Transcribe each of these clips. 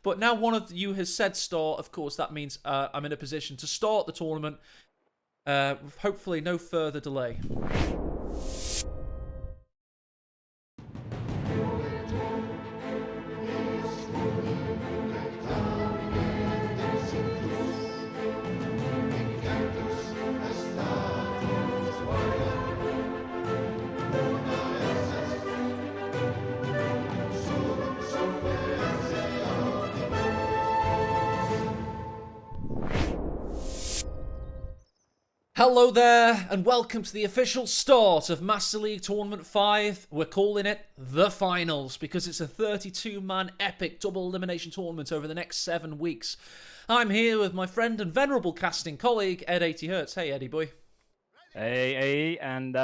But now one of you has said start. Of course, that means I'm in a position to start the tournament. With hopefully no further delay. Hello there, and welcome to the official start of Master League Tournament 5. We're calling it The Finals, because it's a 32-man epic double elimination tournament over the next 7 weeks. I'm here with my friend and venerable casting colleague, Ed 80Hz. Hey, Eddie boy. Hey, and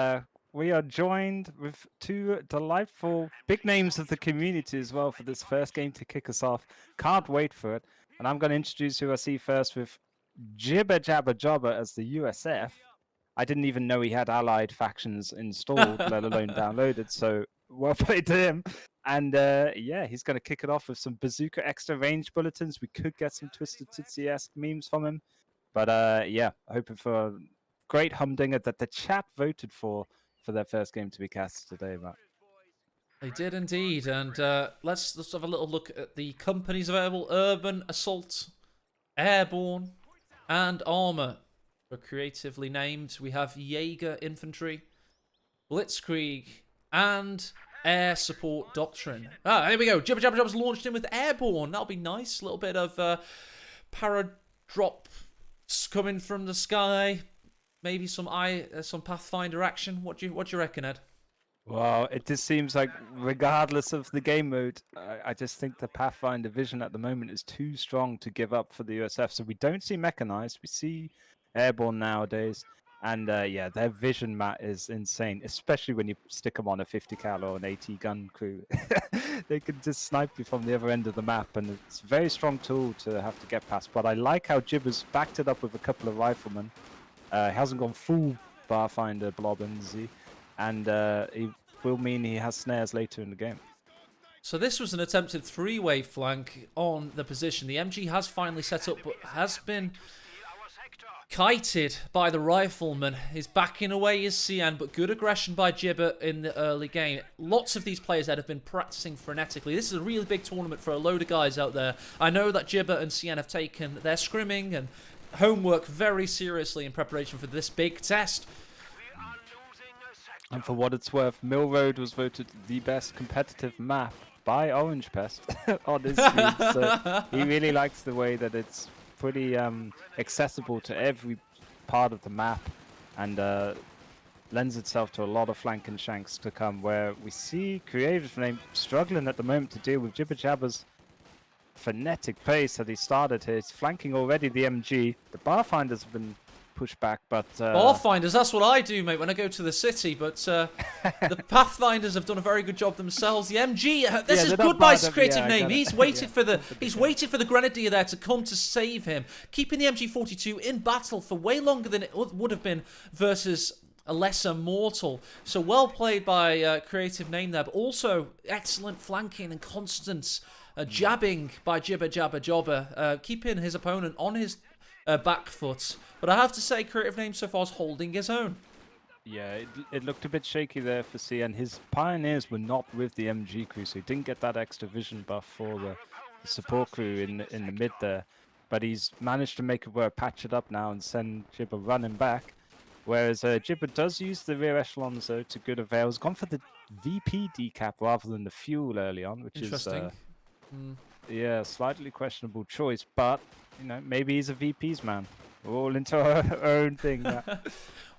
we are joined with two delightful big names of the community as well for this first game to kick us off. Can't wait for it. And I'm going to introduce who I see first with Jibber as the USF. I didn't even know he had allied factions installed, let alone downloaded, so well played to him. And yeah, he's going to kick it off with some bazooka extra range bulletins. We could get some Twisted Tootsie-esque memes from him. But yeah, hoping for a great humdinger that the chat voted for their first game to be cast today, Matt. They did indeed, and let's have a little look at the companies available. Urban, Assault, Airborne, and Armor were creatively named. We have Jaeger Infantry, Blitzkrieg, and Air Support Doctrine. Ah, here we go. Jibber Jabber's launched in with Airborne. That'll be nice. A little bit of paradrops coming from the sky. Maybe some Pathfinder action. What do you reckon, Ed? Well, it just seems like regardless of the game mode, I just think the Pathfinder vision at the moment is too strong to give up for the USF. So we don't see mechanized, we see airborne nowadays. And yeah, their vision, Matt, is insane, especially when you stick them on a 50 cal or an 80 gun crew. They can just snipe you from the other end of the map, and it's a very strong tool to have to get past. But I like how Jibber's backed it up with a couple of riflemen. He hasn't gone full Pathfinder blobbins, and it will mean he has snares later in the game. So this was an attempted three-way flank on the position. The MG has finally set up, but has been kited by the rifleman. He's backing away his CN, but good aggression by Jibber in the early game. Lots of these players that have been practicing frenetically. This is a really big tournament for a load of guys out there. I know that Jibber and CN have taken their scrimming and homework very seriously in preparation for this big test. And for what it's worth, Mill Road was voted the best competitive map by Orange Pest on his stream. So he really likes the way that it's pretty accessible to every part of the map, and lends itself to a lot of flank and shanks to come, where we see CreativeName struggling at the moment to deal with Jibber Jabber's frenetic pace that he started here. He's flanking already the MG. The Barfinders have been pushed back, but Pathfinders, that's what I do, mate, when I go to the city. But the Pathfinders have done a very good job themselves. The MG, this is good by CreativeName. He's waited for the Grenadier there to come to save him, keeping the MG42 in battle for way longer than it would have been versus a lesser mortal. So well played by CreativeName there, but also excellent flanking and constant jabbing by Jibber Jabber, keeping his opponent on his back foot. But I have to say, CreativeName so far is holding his own. Yeah, it looked a bit shaky there for CN. His Pioneers were not with the MG crew, so he didn't get that extra vision buff for the support crew in the mid there. But he's managed to make it work, patch it up now, and send Jibber running back. Whereas Jibber does use the rear echelons though to good avail. He's gone for the VP decap rather than the fuel early on, which is yeah, slightly questionable choice. But you know, maybe he's a VP's man. We're all into our own thing.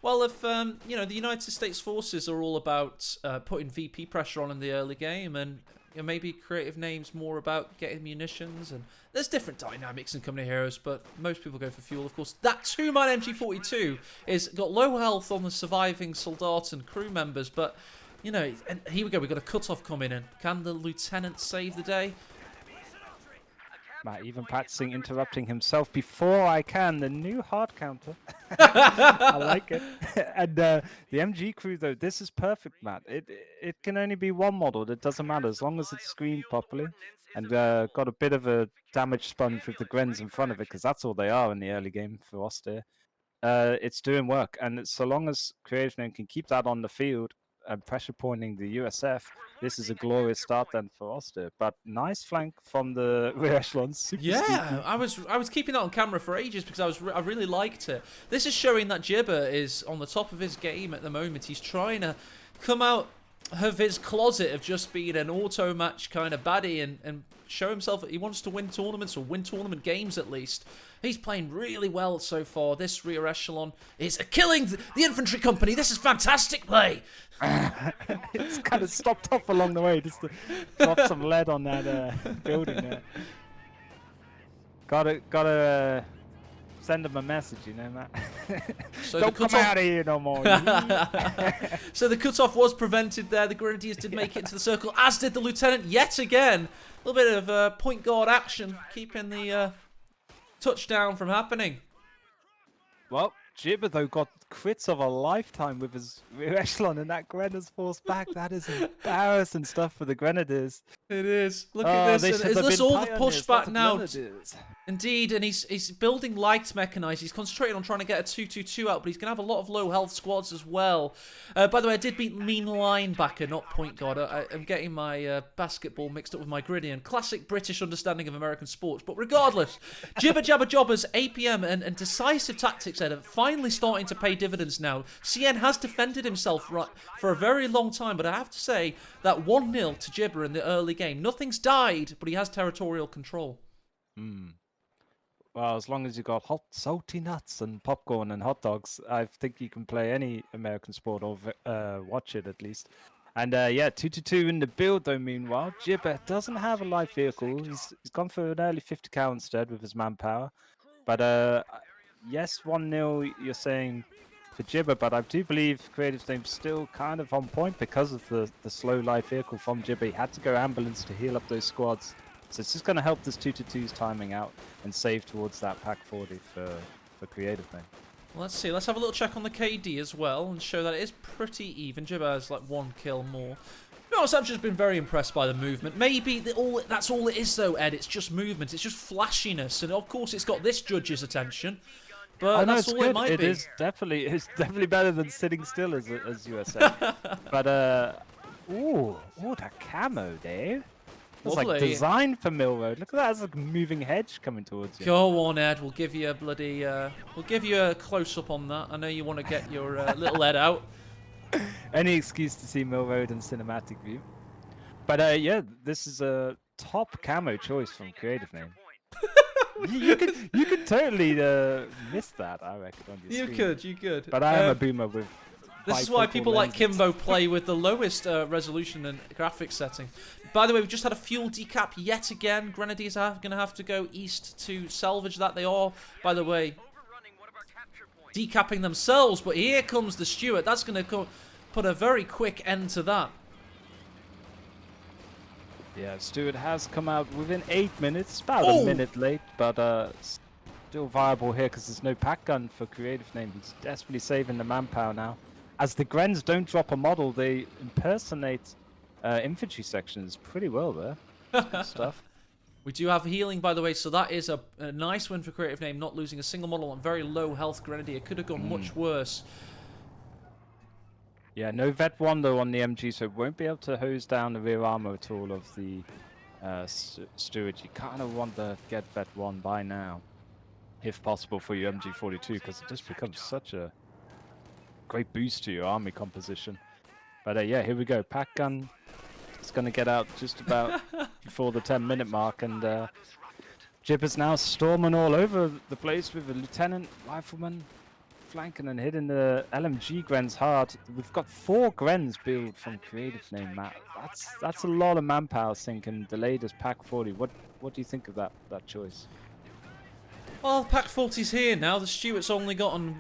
Well, if you know, the United States forces are all about putting VP pressure on in the early game, and you know, maybe CreativeName's more about getting munitions, and there's different dynamics in Company Heroes, but most people go for fuel, of course. That 2-man MG42 is got low health on the surviving Soldat and crew members, but you know, and here we go, we've got a cut-off coming in. Can the Lieutenant save the day? Matt even practicing interrupting himself before I can. The new hard counter. I like it. And the MG crew, though, this is perfect, Matt. It can only be one model. It doesn't matter as long as it's screened properly and got a bit of a damage sponge with the Grens in front of it, because that's all they are in the early game for Austere. It's doing work, and so long as CreativeName can keep that on the field and pressure pointing the USF, this is a glorious start then for Austere. But nice flank from the rear echelons. Super yeah, I was keeping that on camera for ages because I really liked it. This is showing that Jibber is on the top of his game at the moment. He's trying to come out of his closet of just being an auto match kind of baddie and show himself that he wants to win tournaments, or win tournament games at least. He's playing really well so far. This rear echelon is killing the infantry company. This is fantastic play. It's kind of stopped off along the way just to drop some lead on that building there. Gotta send him a message, you know, Matt. So don't come out of here no more. So the cutoff was prevented there. The Grenadiers did make it into the circle, as did the Lieutenant yet again. A little bit of point guard action, keeping the touchdown from happening. Well, Jibber, though, got crits of a lifetime with his rear echelon, and that Gren has forced back. That is embarrassing stuff for the Grenadiers. It is. Look at this. Is this all the pushback now? Indeed, and he's building light mechanized. He's concentrating on trying to get a 2-2-2 out, but he's going to have a lot of low health squads as well. By the way, I did mean linebacker, not point guard. I'm getting my basketball mixed up with my gridiron. Classic British understanding of American sports. But regardless, Jibber Jabber Jobbers, APM, and decisive tactics are finally starting to pay dividends now. CN has defended himself for a very long time, but I have to say that 1-0 to Jibber in the early game. Nothing's died, but he has territorial control. Well, as long as you got hot, salty nuts and popcorn and hot dogs, I think you can play any American sport or watch it at least. And yeah, 2-2 in the build though. Meanwhile, Jibber doesn't have a light vehicle. He's gone for an early 50 cal instead with his manpower. But yes, 1-0 you're saying for Jibber, but I do believe CreativeName's still kind of on point because of the slow light vehicle from Jibber. He had to go ambulance to heal up those squads. So it's just going to help this 2-2's timing out and save towards that pack 40 for CreativeName. Well, let's see. Let's have a little check on the KD as well and show that it is pretty even. Jibber has like 1 kill more. No, I've just been very impressed by the movement.Maybe that's all it is though, Ed. It's just movement. It's just flashiness. And of course it's got this judge's attention. But that's all it might be. It's definitely better than sitting still as USA. But ooh, that camo there. It's like designed for Mill Road. Look at that, it's like a moving hedge coming towards you. Go on, Ed. We'll give you a bloody we'll give you a close-up on that. I know you want to get your little Ed out. Any excuse to see Mill Road in cinematic view. But yeah, this is a top camo choice from CreativeName. you could totally miss that, I reckon, on your screen. You could. But I am a boomer with. This is why people like Kimbo play with the lowest resolution and graphics setting. By the way, we've just had a fuel decap yet again. Grenadiers are going to have to go east to salvage that. They are, by the way, decapping themselves. But here comes the Stuart. That's going to put a very quick end to that. Yeah, Stuart has come out within 8 minutes. About a minute late, but still viable here because there's no pack gun for CreativeName. He's desperately saving the manpower now. As the Grens don't drop a model, they impersonate infantry sections pretty well there. Good stuff. We do have healing, by the way, so that is a nice win for CreativeName, not losing a single model on very low health Grenadier. Could have gone much worse. Yeah, no Vet 1 though on the MG, so won't be able to hose down the rear armor at all of the Stuart. You kind of want to get Vet 1 by now, if possible, for your MG42, because it just becomes such a great boost to your army composition. But yeah, here we go. Pack gun is going to get out just about before the 10-minute mark, and Jibber's now storming all over the place with a lieutenant rifleman flanking and hitting the LMG Grens hard. We've got 4 Grens build from CreativeName, Matt. That's a lot of manpower sinking. Delayed as Pack 40. What do you think of that choice? Well, Pack 40's here now. The Stuart's only gotten,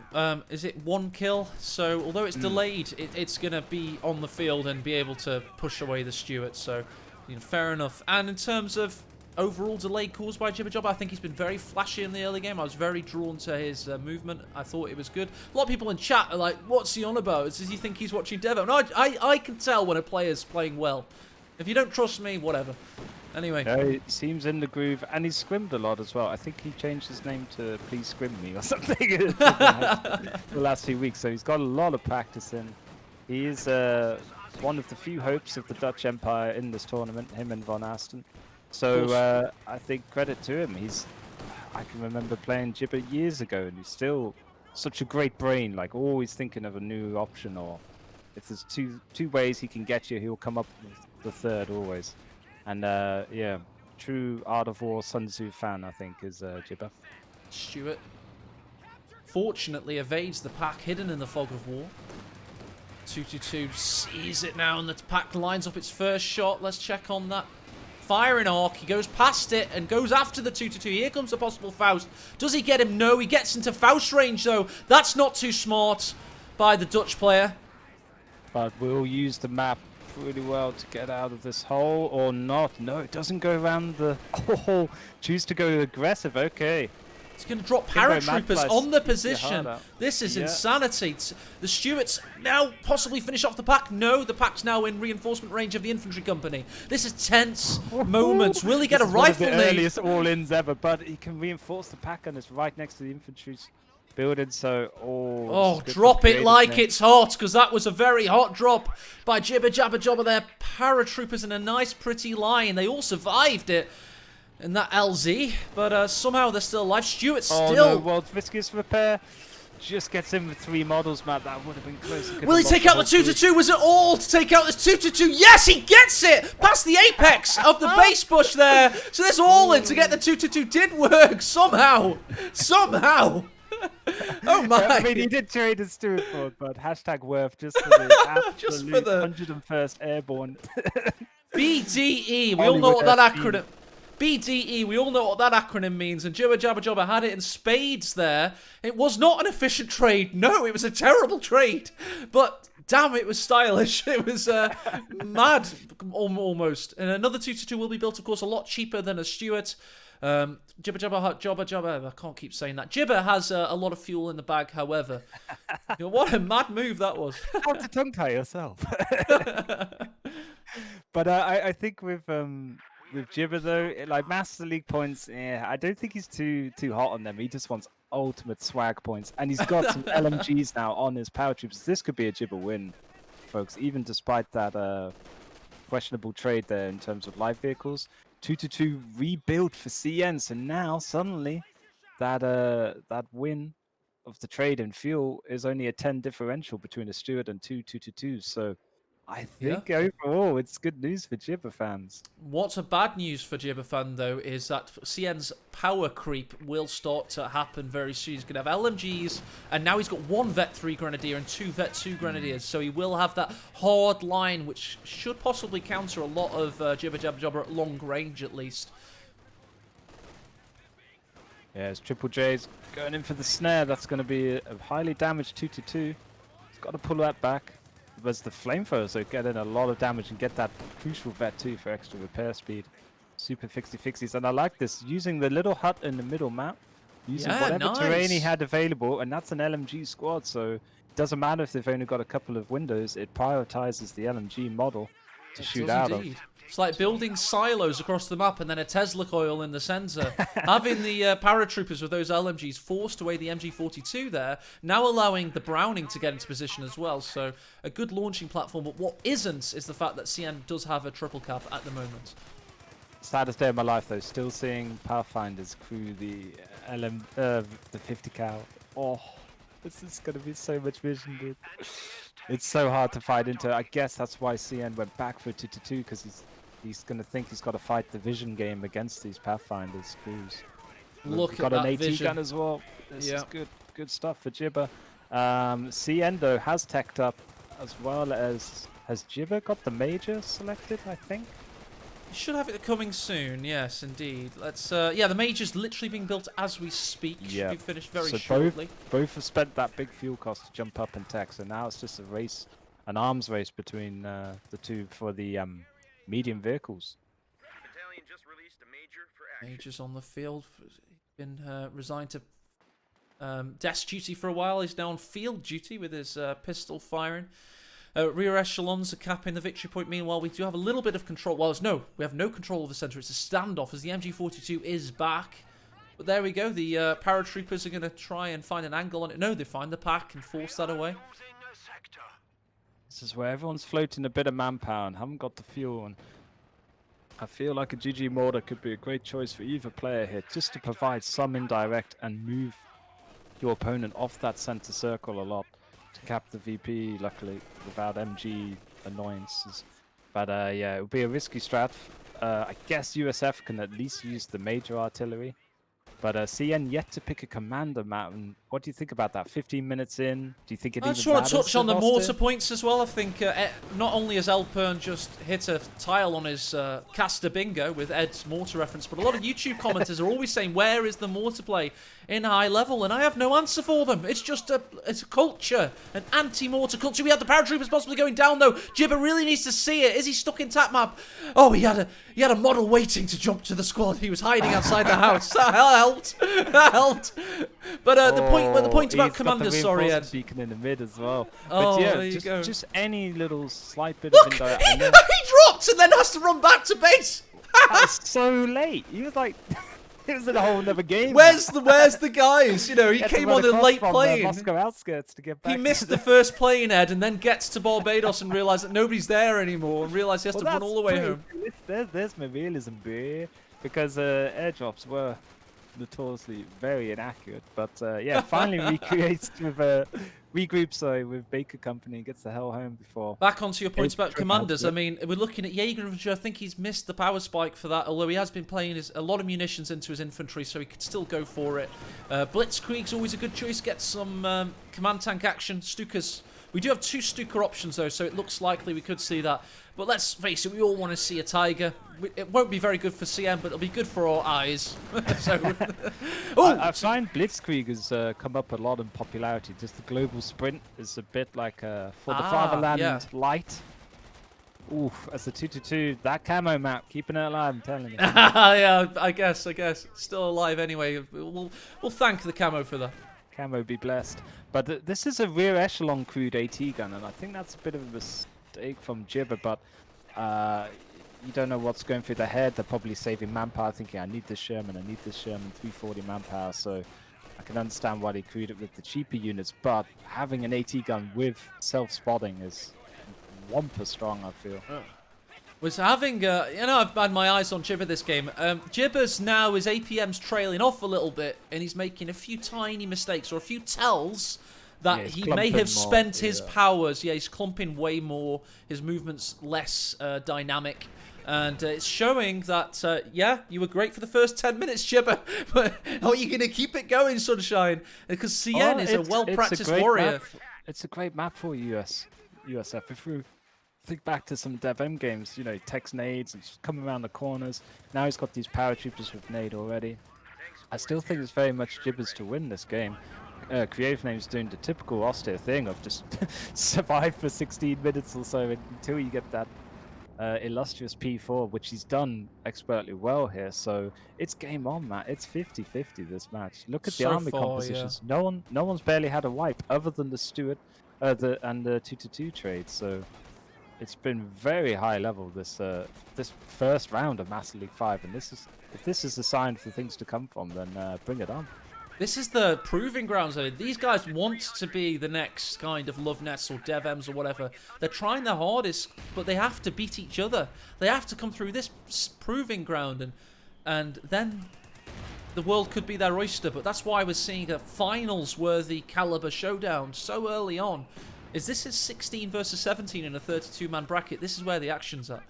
is it 1 kill? So, although it's delayed, it's going to be on the field and be able to push away the Stuart. So, you know, fair enough. And in terms of overall delay caused by Jibber Jobber. I think he's been very flashy in the early game. I was very drawn to his movement. I thought it was good. A lot of people in chat are like, what's he on about? Does he think he's watching Devo? No, I can tell when a player's playing well. If you don't trust me, whatever. Anyway. Yeah, he seems in the groove, and he's scrimmed a lot as well. I think he changed his name to Please Scrim Me or something the last few weeks, so he's got a lot of practice in. He is one of the few hopes of the Dutch Empire in this tournament, him and Van Asten. So I think credit to him. I can remember playing Jibber years ago, and he's still such a great brain, like always thinking of a new option, or if there's two ways he can get you, he'll come up with the third always. And yeah, true Art of War Sun Tzu fan, I think, is Jibber. Stuart fortunately evades the pack, hidden in the fog of war. 222 sees it now, and the pack lines up its first shot. Let's check on that. Firing arc, he goes past it and goes after the 222. Here comes the possible Faust. Does he get him? No, he gets into Faust range though. That's not too smart by the Dutch player. But we'll use the map really well to get out of this hole, or not. No, it doesn't go around the hole. Choose to go aggressive. Okay. It's going to drop paratroopers on the position. This is insanity. The Stuarts now possibly finish off the pack. No, the pack's now in reinforcement range of the infantry company. This is tense moments. Will he get a rifle lead? One of the earliest all-ins ever, but he can reinforce the pack, and it's right next to the infantry's building. So, drop it like it's hot, because that was a very hot drop by Jibber Jabber Jobber there. Paratroopers in a nice, pretty line. They all survived it. In that LZ, but somehow they're still alive. Stuart still. No, World's Riskiest Repair just gets in with 3 models, Matt. That would have been close. Will he take out the 222? Was it all to take out this 222? Yes, he gets it past the apex of the base bush there. So this all in to get the 222 did work somehow. Somehow. Oh my! I mean, he did trade his Stuart for it, but hashtag worth just for the absolute 101st airborne. BDE. We all know what that acronym. BDE, we all know what that acronym means, and Jibber Jabber Jobber had it in spades there. It was not an efficient trade. No, it was a terrible trade. But, damn, it was stylish. It was mad, almost. And another 222 will be built, of course, a lot cheaper than a Stuart. Jibber Jabber Jobber, I can't keep saying that. Jibber has a lot of fuel in the bag, however. You know, what a mad move that was. How to tongue-tie yourself. But I think with Jibber though, like Master League points, I don't think he's too hot on them. He just wants ultimate swag points, and he's got some LMGs now on his power troops. This could be a Jibber win, folks. Even despite that questionable trade there in terms of light vehicles, 222 rebuild for CN. So now suddenly that win of the trade in fuel is only a 10 differential between a Stuart and 222s. So I think overall it's good news for Jibber fans. What's a bad news for Jibber fan though is that CN's power creep will start to happen very soon. He's going to have LMGs, and now he's got 1 Vet 3 Grenadier and 2 Vet 2 Grenadiers, so he will have that hard line, which should possibly counter a lot of Jibber Jabber Jobber at long range at least. Yeah, as Triple J's going in for the snare, that's going to be a highly damaged 222. He's got to pull that back. Was the flamethrower, so get in a lot of damage and get that crucial Vet 2 for extra repair speed. Super fixie-fixies, and I like this, using the little hut in the middle map, using whatever terrain he had available, and that's an LMG squad, so it doesn't matter if they've only got a couple of windows, it prioritizes the LMG model to shoot out of. It's like building silos across the map and then a Tesla coil in the center. Having the paratroopers with those LMGs forced away the MG42 there, now allowing the Browning to get into position as well. So a good launching platform, but what isn't is the fact that CN does have a triple cap at the moment. Saddest day of my life though, still seeing Pathfinders crew the 50 cal. Oh, this is going to be so much vision, dude. It's so hard to fight into. I guess that's why CN went back for 222, because he's going to think he's got to fight the vision game against these Pathfinders crews. Look got at an that AT gun as well. This is good stuff for Jibber. CN though has teched up, as well as has Jibber got the major selected, I think. You should have it coming soon, yes, indeed. Let's, yeah, the major's literally being built as we speak. Should be finished very shortly. Both have spent that big fuel cost to jump up in tech, so now it's just a race, an arms race between the two for the medium vehicles. The battalion just released a major Major's on the field. Been resigned to desk duty for a while. He's now on field duty with his pistol firing. Rear echelons are capping the victory point. Meanwhile, we do have a little bit of control. Well, we have no control of the centre. It's a standoff as the MG42 is back. But there we go. The paratroopers are going to try and find an angle on it. No, they find the pack and force that away. This is where everyone's floating a bit of manpower and haven't got the fuel. And I feel like a GG mortar could be a great choice for either player here, just to provide some indirect and move your opponent off that center circle a lot to cap the VP, luckily, without MG annoyances. But yeah, it would be a risky strat. I guess USF can at least use the major artillery. But CN yet to pick a commander map. And what do you think about that? 15 minutes in, do you think it even matters? I just want to touch on the mortar points as well. I think not only has Elpern just hit a tile on his caster bingo with Ed's mortar reference, but a lot of YouTube commenters are always saying, where is the mortar play in high level? And I have no answer for them. It's just it's a culture, an anti-mortar culture. We had the paratroopers possibly going down though. Jibber really needs to see it. Is he stuck in tap map? Oh, he had a model waiting to jump to the squad. He was hiding outside the house. That helped. That helped. But the point about commanders, sorry, Ed. Beacon in the mid as well. Oh, but yeah, there you go. Just any little slight bit Look, of indirect. he dropped and then has to run back to base. That's so late. He was like, it was a whole other game. Where's the guys? You know, he came on a late plane. Moscow outskirts to get back. He missed the first plane, Ed, and then gets to Barbados and realized that nobody's there anymore, and realized he has to run all the way home. There's my realism, beer, because airdrops were notoriously very inaccurate. But yeah, finally regroups with Baker Company, gets the hell home before. Back onto your points about commanders. I mean, we're looking at Jaeger. I think he's missed the power spike for that, although he has been playing a lot of munitions into his infantry, so he could still go for it. Blitzkrieg's always a good choice. Get some command tank action. Stukas. We do have 2 Stuka options though, so it looks likely we could see that. But let's face it, we all want to see a Tiger. It won't be very good for CM, but it'll be good for our eyes. I find Blitzkrieg has come up a lot in popularity. Just the global sprint is a bit like for the Fatherland light. Oof, as the 2-2, that camo map, keeping it alive, I'm telling you. Yeah, I guess. Still alive anyway. We'll thank the camo for that. Camo be blessed. But this is a rear echelon crude AT gun, and I think that's a bit of a mistake from Jibber, but you don't know what's going through their head. They're probably saving manpower, thinking, I need this Sherman, 340 manpower, so I can understand why they crewed it with the cheaper units, but having an AT gun with self-spotting is wampa strong, I feel. Was having, I've had my eyes on Jibber this game. Jibber's now, his APM's trailing off a little bit, and he's making a few tiny mistakes, or a few tells that he may have spent his powers. Yeah, he's clumping way more. His movement's less dynamic. And it's showing that, yeah, you were great for the first 10 minutes, Jibber, but are you going to keep it going, Sunshine? Because CN is a well-practiced warrior. It's a great map for USF. If we think back to some DevM games, you know, he takes nades and just come around the corners. Now he's got these paratroopers with nade already. I still think it's very much Jibber's to win this game. CreativeName is doing the typical austere thing of just survive for 16 minutes or so until you get that illustrious P4, which he's done expertly well here. So it's game on, Matt. It's 50-50 this match. Look at the army compositions. Yeah. No one's barely had a wipe other than the Stuart and the 2-2 trade. So it's been very high level this first round of Master League 5, and if this is a sign for things to come from, then bring it on. This is the proving grounds. I mean, these guys want to be the next kind of Lovenets or DevMs or whatever. They're trying their hardest, but they have to beat each other. They have to come through this proving ground, and then the world could be their oyster. But that's why we're seeing a finals-worthy caliber showdown so early on. This is 16 versus 17 in a 32-man bracket. This is where the action's at.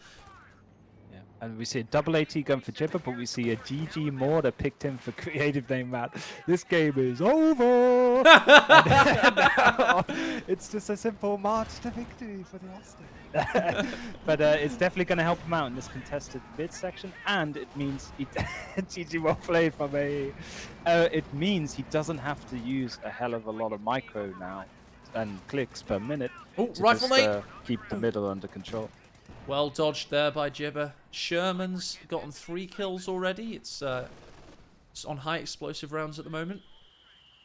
Yeah, and we see a double AT gun for Jibber, but we see a GG mortar picked in for CreativeName, Matt. This game is over! It's just a simple march to victory for the Austin. But it's definitely going to help him out in this contested mid section, and it means GG well played from a. It means he doesn't have to use a hell of a lot of micro now and clicks per minute to rifle just, keep the middle under control. Well dodged there by Jibber. Sherman's gotten 3 kills already. It's on high explosive rounds at the moment.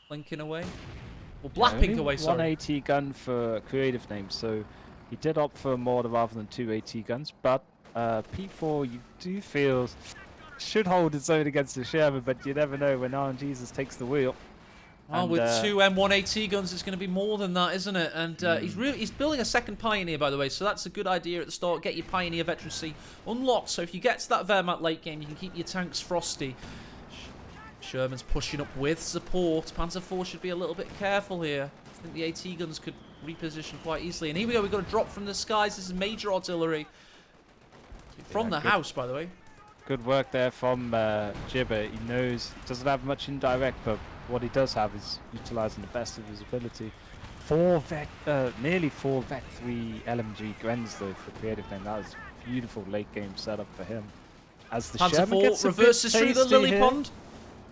Blinking away. Well, blapping away, sorry. 1 AT gun for CreativeName, so he did opt for a mortar rather than 2 AT guns, but P4 you do feel should hold its own against the Sherman, but you never know when RNGesus takes the wheel. Oh, with 2 M1 AT guns, it's going to be more than that, isn't it? And he's building a second Pioneer, by the way, so that's a good idea at the start. Get your Pioneer veterancy unlocked, so if you get to that Wehrmacht late game, you can keep your tanks frosty. Sherman's pushing up with support. Panzer IV should be a little bit careful here. I think the AT guns could reposition quite easily. And here we go, we've got a drop from the skies. This is major artillery. From the house, by the way. Good work there from Jibber. He knows, doesn't have much indirect, but what he does have is utilizing the best of his ability. Nearly 4 Vet 3 LMG Grens though for CreativeName. That was a beautiful late game setup for him. As the Panzer Sherman gets reverses through the lily pond.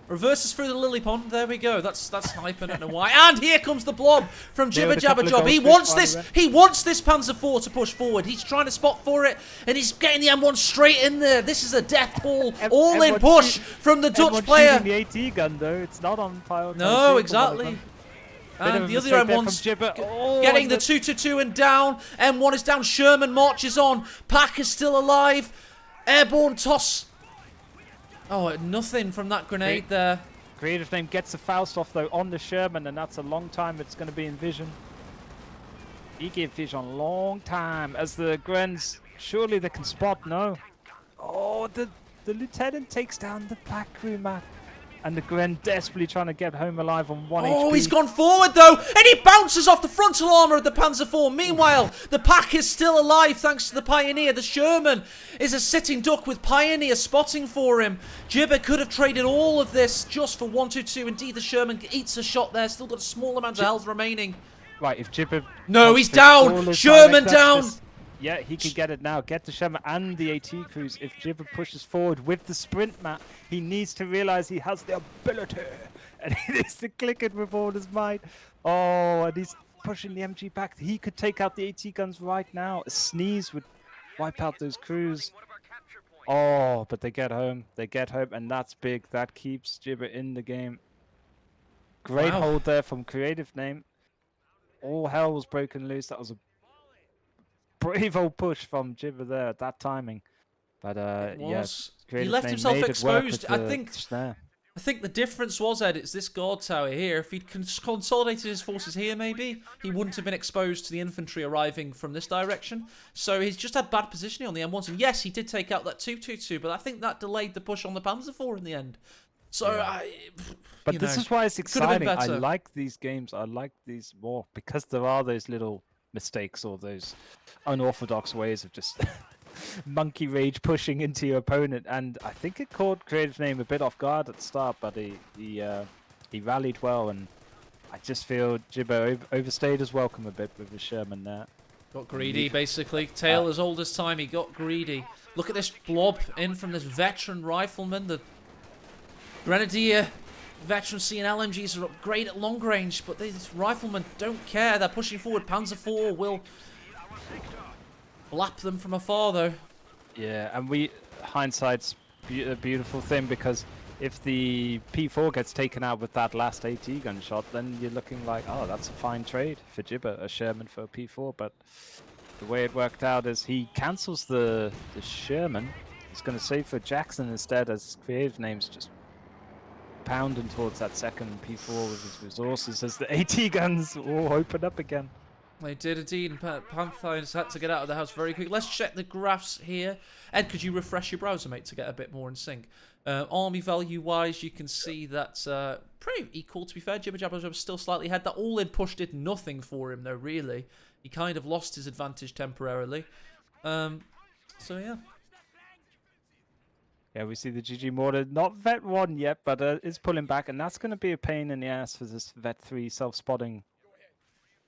Reverses through the lily pond. There we go. That's sniper. I don't know why. And here comes the blob from Jibber Jabber Job. He wants this. He wants this Panzer IV to push forward. He's trying to spot for it, and he's getting the M1 straight in there. This is a death ball, all in push from the Dutch player. The AT gun though. It's not on fire. No, exactly. And the other M1's getting the 2-2 and down. M1 is down. Sherman marches on. Pack is still alive. Airborne toss. Oh, nothing from that grenade there. CreativeName gets the Faust off though on the Sherman, and that's a long time it's going to be in vision. He gave vision a long time as the Grens. Surely they can spot. No. Oh, the lieutenant takes down the Black crew map. And the Gren desperately trying to get home alive on 1 HP. Oh, he's gone forward though, and he bounces off the frontal armor of the Panzer IV. Meanwhile, the Pack is still alive thanks to the Pioneer. The Sherman is a sitting duck with Pioneer spotting for him. Jibber could have traded all of this just for 1-2-2. Indeed, the Sherman eats a shot there. Still got a small amount of health remaining. Right, if Jibber... No, he's down! Sherman down! Yeah, he can get it now. Get the Sherman and the AT crews. If Jibber pushes forward with the sprint map, he needs to realize he has the ability. And he needs to click it with all his might. Oh, and he's pushing the MG back. He could take out the AT guns right now. A sneeze would wipe out those crews. Oh, but they get home. They get home, and that's big. That keeps Jibber in the game. Great hold there from CreativeName. All hell was broken loose. That was a brave old push from Jibber there at that timing. But yes, he left himself exposed. I think the difference was, Ed, it's this guard tower here. If he'd consolidated his forces here, maybe he wouldn't have been exposed to the infantry arriving from this direction. So he's just had bad positioning on the M1s. And yes, he did take out that 2-2-2, but I think that delayed the push on the Panzer IV in the end. So but this is why it's exciting. I like these games. I like these more because there are those little mistakes or those unorthodox ways of just monkey rage pushing into your opponent, and I think it caught CreativeName a bit off guard at the start, but he rallied well, and I just feel Jibber overstayed his welcome a bit with his Sherman there. Got greedy, basically. Tale as old as time, he got greedy. Look at this blob in from this veteran rifleman. The Grenadier veterancy and LMGs are great at long range, but these riflemen don't care. They're pushing forward. Panzer IV will blap them from afar, though. Yeah, and hindsight's a beautiful thing, because if the P4 gets taken out with that last AT gunshot, then you're looking like, oh, that's a fine trade for Jibber, a Sherman for a P4. But the way it worked out is he cancels the Sherman. He's going to save for Jackson instead, as CreativeName's just pounding towards that second P4 with his resources as the AT guns all open up again. They did indeed, and Panthers had to get out of the house very quick. Let's check the graphs here. Ed, could you refresh your browser, mate, to get a bit more in sync? Army value-wise, you can see that's pretty equal, to be fair. Jibber Jabber was still slightly ahead. That all-in push did nothing for him, though, really. He kind of lost his advantage temporarily. So, yeah. Yeah, we see the GG Mortar, not Vet 1 yet, but it's pulling back, and that's going to be a pain in the ass for this Vet 3 self-spotting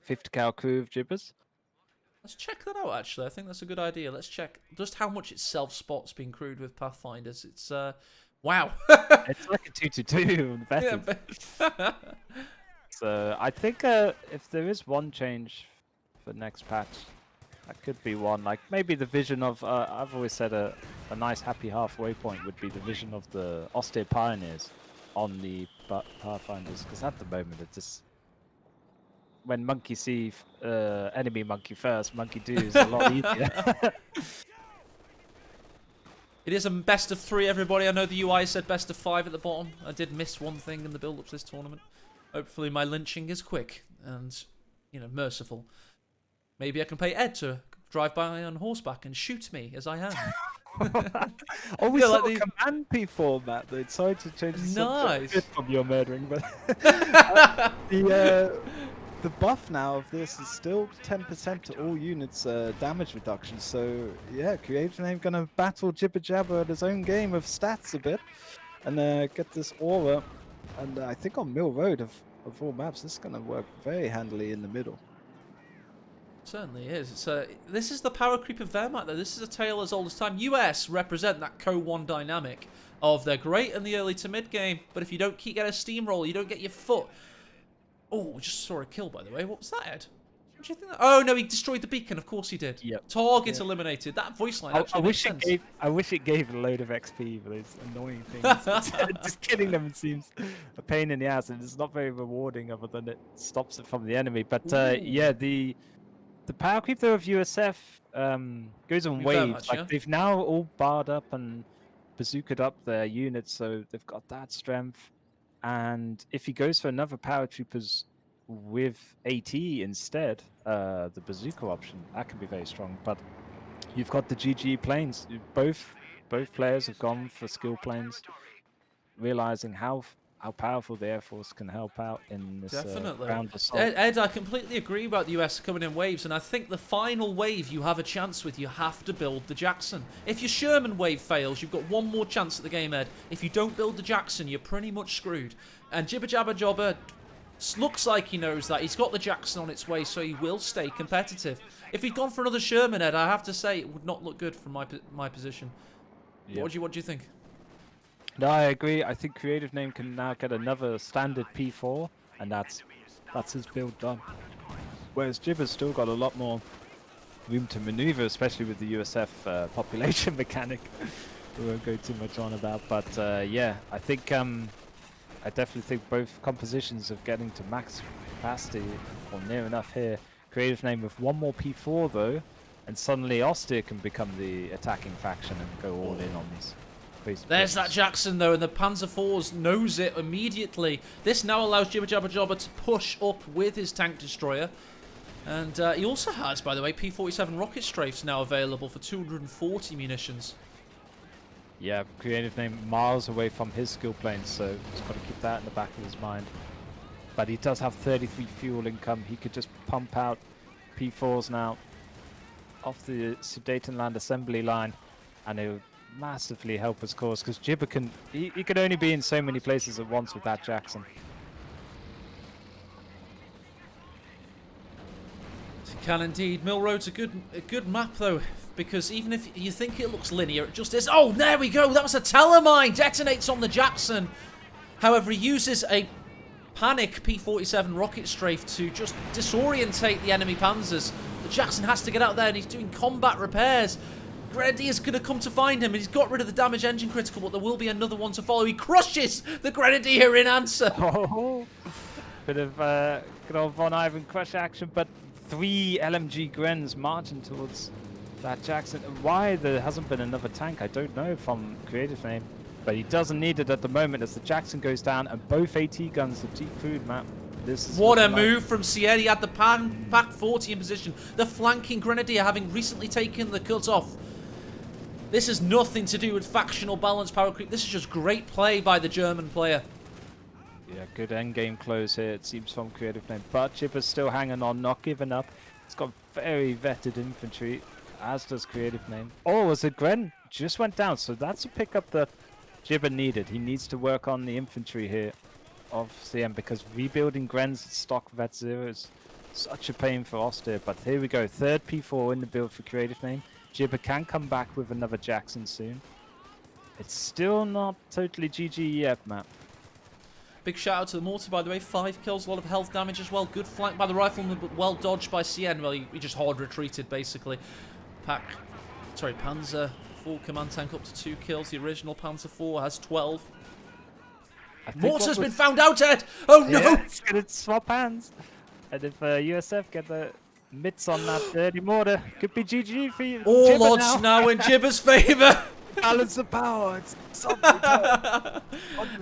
50 cal crew of Jibbers. Let's check that out, actually. I think that's a good idea. Let's check just how much it self-spots being crewed with Pathfinders. It's, wow. It's like a 2-2-2 Vet. Yeah, so I think if there is one change for next patch, That could be one. Like maybe the vision of I've always said a nice happy halfway point would be the vision of the austere pioneers on the Pathfinders, because at the moment it's just when monkey see enemy monkey first, monkey do is a lot easier. It is a best of 3, everybody. I know the UI said best of 5 at the bottom. I did miss one thing in the build-up to this tournament. Hopefully my lynching is quick and, you know, merciful. Maybe I can pay Ed to drive by on horseback and shoot me as I am. Oh, we Yeah, saw like a command P4, Matt. Though. Sorry to change the subject a bit from your murdering, but the buff now of this is still 10% to all units damage reduction. So yeah, CreativeName gonna battle Jibber Jabber at his own game of stats a bit, and get this aura. And I think on Mill Road of all maps, this is gonna work very handily in the middle. Certainly is. This is the power creep of Wehrmacht, though. This is a tale as old as time. US represent that Co-1 dynamic of they're great in the early to mid game, but if you don't get a steamroll, you don't get your foot. Oh, we just saw a kill, by the way. What was that, Ed? What do you think? Oh no, he destroyed the beacon. Of course he did. Yep. Target eliminated. That voice line actually makes sense. I wish it gave a load of XP for those annoying things. Just killing them seems a pain in the ass, and it's not very rewarding, other than it stops it from the enemy. But yeah, the power creep though of USF goes on waves. Like they've now all barred up and bazookaed up their units, so they've got that strength. And if he goes for another power troopers with AT instead, the bazooka option, that can be very strong. But you've got the GG planes. Both players have gone for skill planes, realizing how powerful the Air Force can help out in this ground assault. Ed, I completely agree about the US coming in waves, and I think the final wave you have a chance with, you have to build the Jackson. If your Sherman wave fails, you've got one more chance at the game, Ed. If you don't build the Jackson, you're pretty much screwed. And Jibber Jabber Jobber looks like he knows that. He's got the Jackson on its way, so he will stay competitive. If he'd gone for another Sherman, Ed, I have to say it would not look good from my position. Yep. What do you think? No, I agree. I think CreativeName can now get another standard P4, and that's his build done. Whereas Jibber's still got a lot more room to maneuver, especially with the USF population mechanic. We won't go too much on about, but yeah, I think I definitely think both compositions of getting to max capacity or near enough here. CreativeName with one more P4 though, and suddenly Austere can become the attacking faction and go all in on this. There's that Jackson though, and the Panzer IVs knows it immediately. This now allows Jibber Jabber Jobber to push up with his tank destroyer. And he also has, by the way, P-47 rocket strafes now available for 240 munitions. Yeah, CreativeName miles away from his skill planes, so he's got to keep that in the back of his mind. But he does have 33 fuel income. He could just pump out P4s now off the Sudetenland assembly line, and it would massively help his cause, because Jibber can he can only be in so many places at once with that Jackson. He can indeed. Mill Road's a good map though, because even if you think it looks linear, it just is. Oh, there we go. That was a telemine. Detonates on the Jackson. However, he uses a panic P-47 rocket strafe to just disorientate the enemy panzers. The Jackson has to get out there, and he's doing combat repairs. Grenadier's going to come to find him, and he's got rid of the damage engine critical, but there will be another one to follow. He crushes the Grenadier in answer. Oh, bit of good old Von Ivan crush action, but 3 LMG Grens marching towards that Jackson. Why there hasn't been another tank, I don't know, from CreativeName, but he doesn't need it at the moment as the Jackson goes down, and both AT guns are deep food, Matt. This is what a move from Sierra. He had the Pack 40 in position. The flanking Grenadier having recently taken the cut-off. This has nothing to do with factional balance power creep. This is just great play by the German player. Yeah, good endgame close here, it seems, from CreativeName. But Jibber's still hanging on, not giving up. It's got very vetted infantry, as does CreativeName. Oh, as a Gren just went down, so that's a pickup that Jibber needed. He needs to work on the infantry here of CM, because rebuilding Gren's stock Vet 0 is such a pain for Austere. But here we go, third P4 in the build for CreativeName. Jibber can come back with another Jackson soon. It's still not totally GG yet, Matt. Big shout out to the mortar, by the way. 5 kills, a lot of health damage as well. Good flank by the rifleman, but well dodged by CN. Well, he just hard retreated, basically. Panzer 4 command tank up to 2 kills. The original Panzer 4 has 12. Mortar's been found out, Ed! Oh no! Yeah, it's gonna swap hands. And if USF get the mitts on that dirty mortar, could be GG for you. All odds now in Jibber's favour. Balance of power.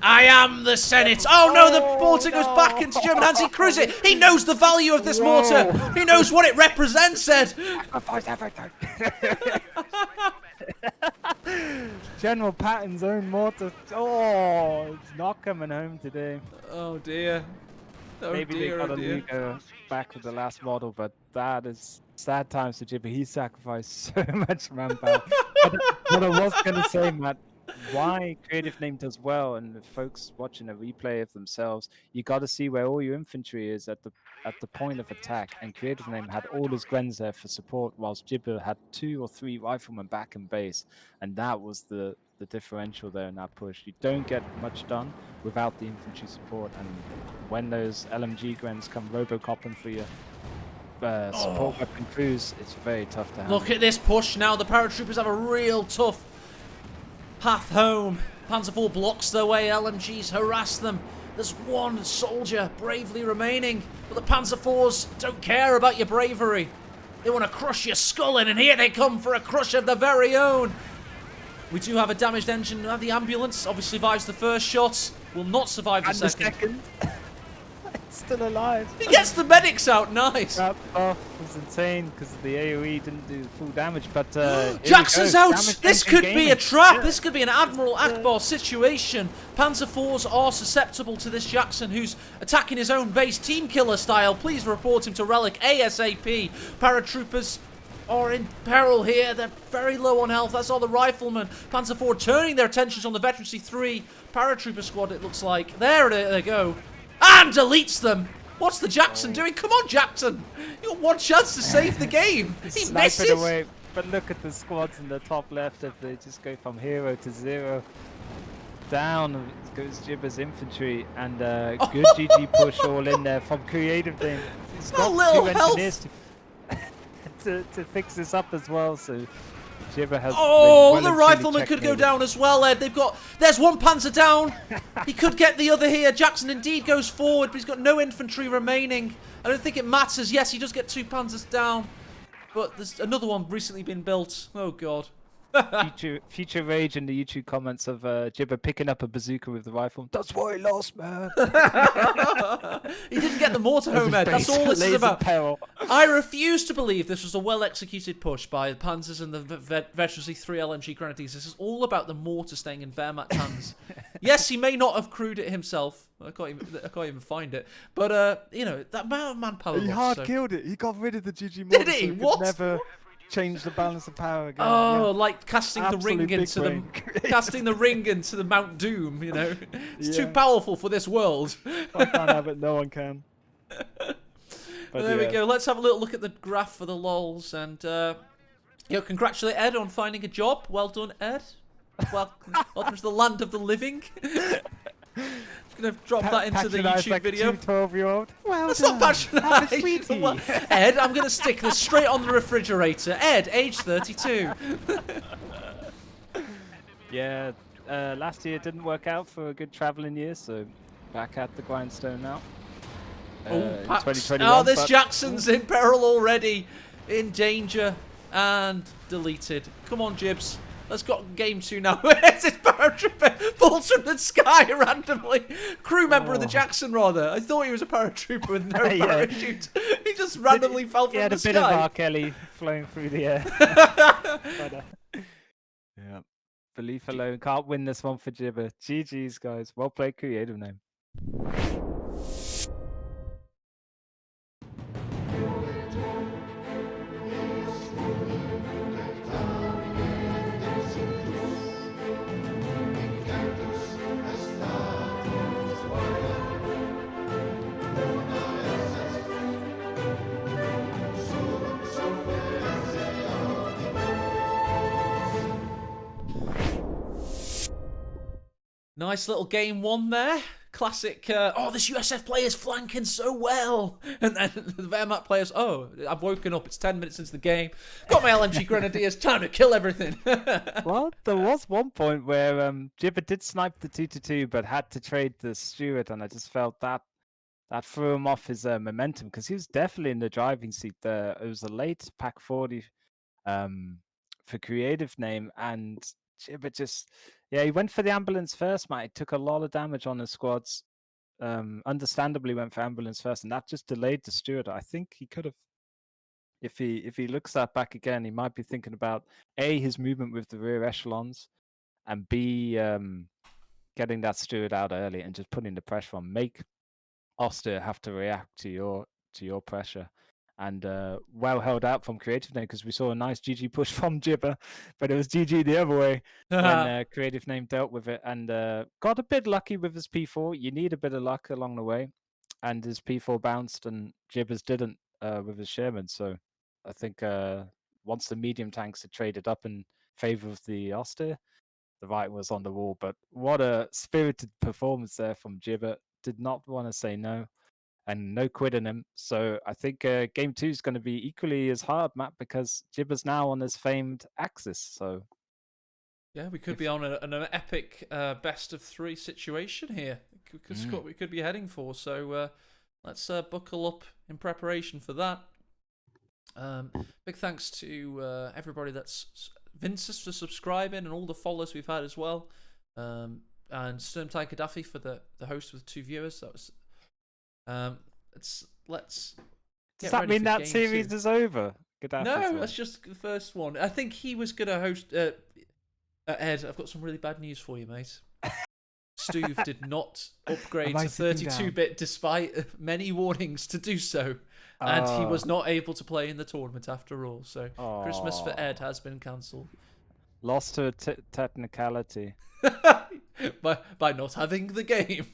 I am the Senate. Oh no, the mortar goes back into German hands. He crews it. He knows the value of this mortar. He knows what it represents, Ed. General Patton's own mortar. Oh, it's not coming home today. Oh dear. Oh, maybe dear, they got oh, a dear. leader back with the last model, but that is sad times for Jibber. He sacrificed so much manpower. But I was going to say, Matt, why CreativeName does well, and the folks watching a replay of themselves, you got to see where all your infantry is at the point of attack. And CreativeName had all his Grens there for support, whilst Jibber had 2 or 3 riflemen back in base, and that was the differential there in that push. You don't get much done without the infantry support, and when those LMG Grens come robocopping for your support weapon crews, it's very tough to handle. Look at this push now. The paratroopers have a real tough path home. Panzer IV blocks their way. LMGs harass them. There's 1 soldier bravely remaining, but the Panzer IVs don't care about your bravery. They want to crush your skull in, and here they come for a crush of their very own. We do have a damaged engine. The ambulance obviously survives the first shot. Will not survive the second. It's still alive. He gets the medics out. Nice. That buff was insane because the AoE didn't do full damage, but Jackson's out. This could be a trap. Yeah. This could be an Admiral Akbar situation. Panzer IVs are susceptible to this Jackson, who's attacking his own base, team killer style. Please report him to Relic ASAP. Paratroopers are in peril here. They're very low on health. That's all the riflemen. Panzer IV turning their attentions on the Veterancy 3 paratrooper squad, it looks like. There they go. And deletes them. What's the Jackson doing? Come on, Jackson. You got 1 chance to save the game. He misses. Away. But look at the squads in the top left. If they just go from 0 to 0. Down goes Jibber's infantry, and good GG push all in there from CreativeName. He's got little 2 engineers health. to fix this up as well, so Jibber has the rifleman could go down as well, Ed. There's 1 Panzer down. He could get the other here. Jackson indeed goes forward, but he's got no infantry remaining. I don't think it matters. Yes, he does get 2 Panzers down, but there's another one recently been built. Oh god. future rage in the YouTube comments of Jibber picking up a bazooka with the rifle. That's why he lost, man. He didn't get the mortar home, Ed. That's all this is about. Peril. I refuse to believe this was a well-executed push by the Panzers and the Veterancy 3 LMG Grenadiers. This is all about the mortar staying in Wehrmacht's hands. Yes, he may not have crewed it himself. I can't even find it. But, you know, that amount of manpower. He hard killed it. He got rid of the GG mortar. Did he? So What? Never change the balance of power again. Oh, yeah. like casting the ring into the Mount Doom, you know. It's too powerful for this world. I can't have it, no one can. But there we go. Let's have a little look at the graph for the lols, and congratulate Ed on finding a job. Well done, Ed. Welcome to the land of the living. Just gonna drop that into the YouTube like video. 12-year-old. Well That's done. not patronising. Ed, I'm gonna stick this straight on the refrigerator. Ed, age 32. Yeah, last year didn't work out for a good travelling year, so back at the grindstone now. In 2021. Oh, this Jackson's in peril already. In danger. And deleted. Come on, Jibs. Let's go game 2 now. Where's this paratrooper? Falls from the sky randomly. Crew member of the Jackson, rather. I thought he was a paratrooper with no parachute. He just randomly fell from the sky. He had a bit of R. Kelly flowing through the air. Yeah. Belief alone can't win this one for Jibber. GG's, guys. Well played, CreativeName. Nice little game 1 there. classic, this USF player's flanking so well. And then the Wehrmacht players, I've woken up, it's 10 minutes into the game. Got my LMG Grenadiers, time to kill everything. Well, there was one point where Jibber did snipe the 2-2, but had to trade the Stewart, and I just felt that threw him off his momentum, because he was definitely in the driving seat there. It was a late pack 40 for CreativeName, and Jibber just, he went for the ambulance first, Matt. He took a lot of damage on his squads. Understandably went for ambulance first, and that just delayed the Stewart. I think he could have, if he looks that back again, he might be thinking about A, his movement with the rear echelons, and B, getting that Stewart out early and just putting the pressure on. Make Oster have to react to your pressure. And well held out from CreativeName, because we saw a nice GG push from Jibber, but it was GG the other way when CreativeName dealt with it, and got a bit lucky with his P4. You need a bit of luck along the way, and his P4 bounced, and Jibber's didn't with his Sherman. So I think once the medium tanks had traded up in favor of the Oster, the writing was on the wall. But what a spirited performance there from Jibber. Did not want to say no. And no quitting him. So I think game 2 is going to be equally as hard, Matt, because Jibber's now on his famed axis. So yeah, we could be on an epic best of 3 situation here. What we could be heading for. So let's buckle up in preparation for that. Big thanks to everybody that's Vince's for subscribing, and all the followers we've had as well. And Sturmtide Gaddafi for the host with 2 viewers. That was. Let's. Does that mean that series is over? No, that's just the first one. I think he was gonna host. Ed, I've got some really bad news for you, mate. Stuve did not upgrade to 32-bit despite many warnings to do so, and he was not able to play in the tournament after all. So Christmas for Ed has been cancelled. Lost to a technicality. by not having the game.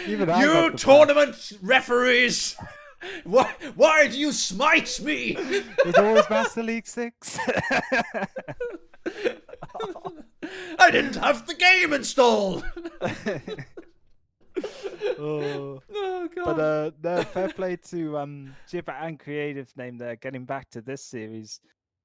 You tournament referees! Why do you smite me? It's always Master League 6. I didn't have the game installed. Oh God. But fair play to Jibber and CreativeName there, getting back to this series.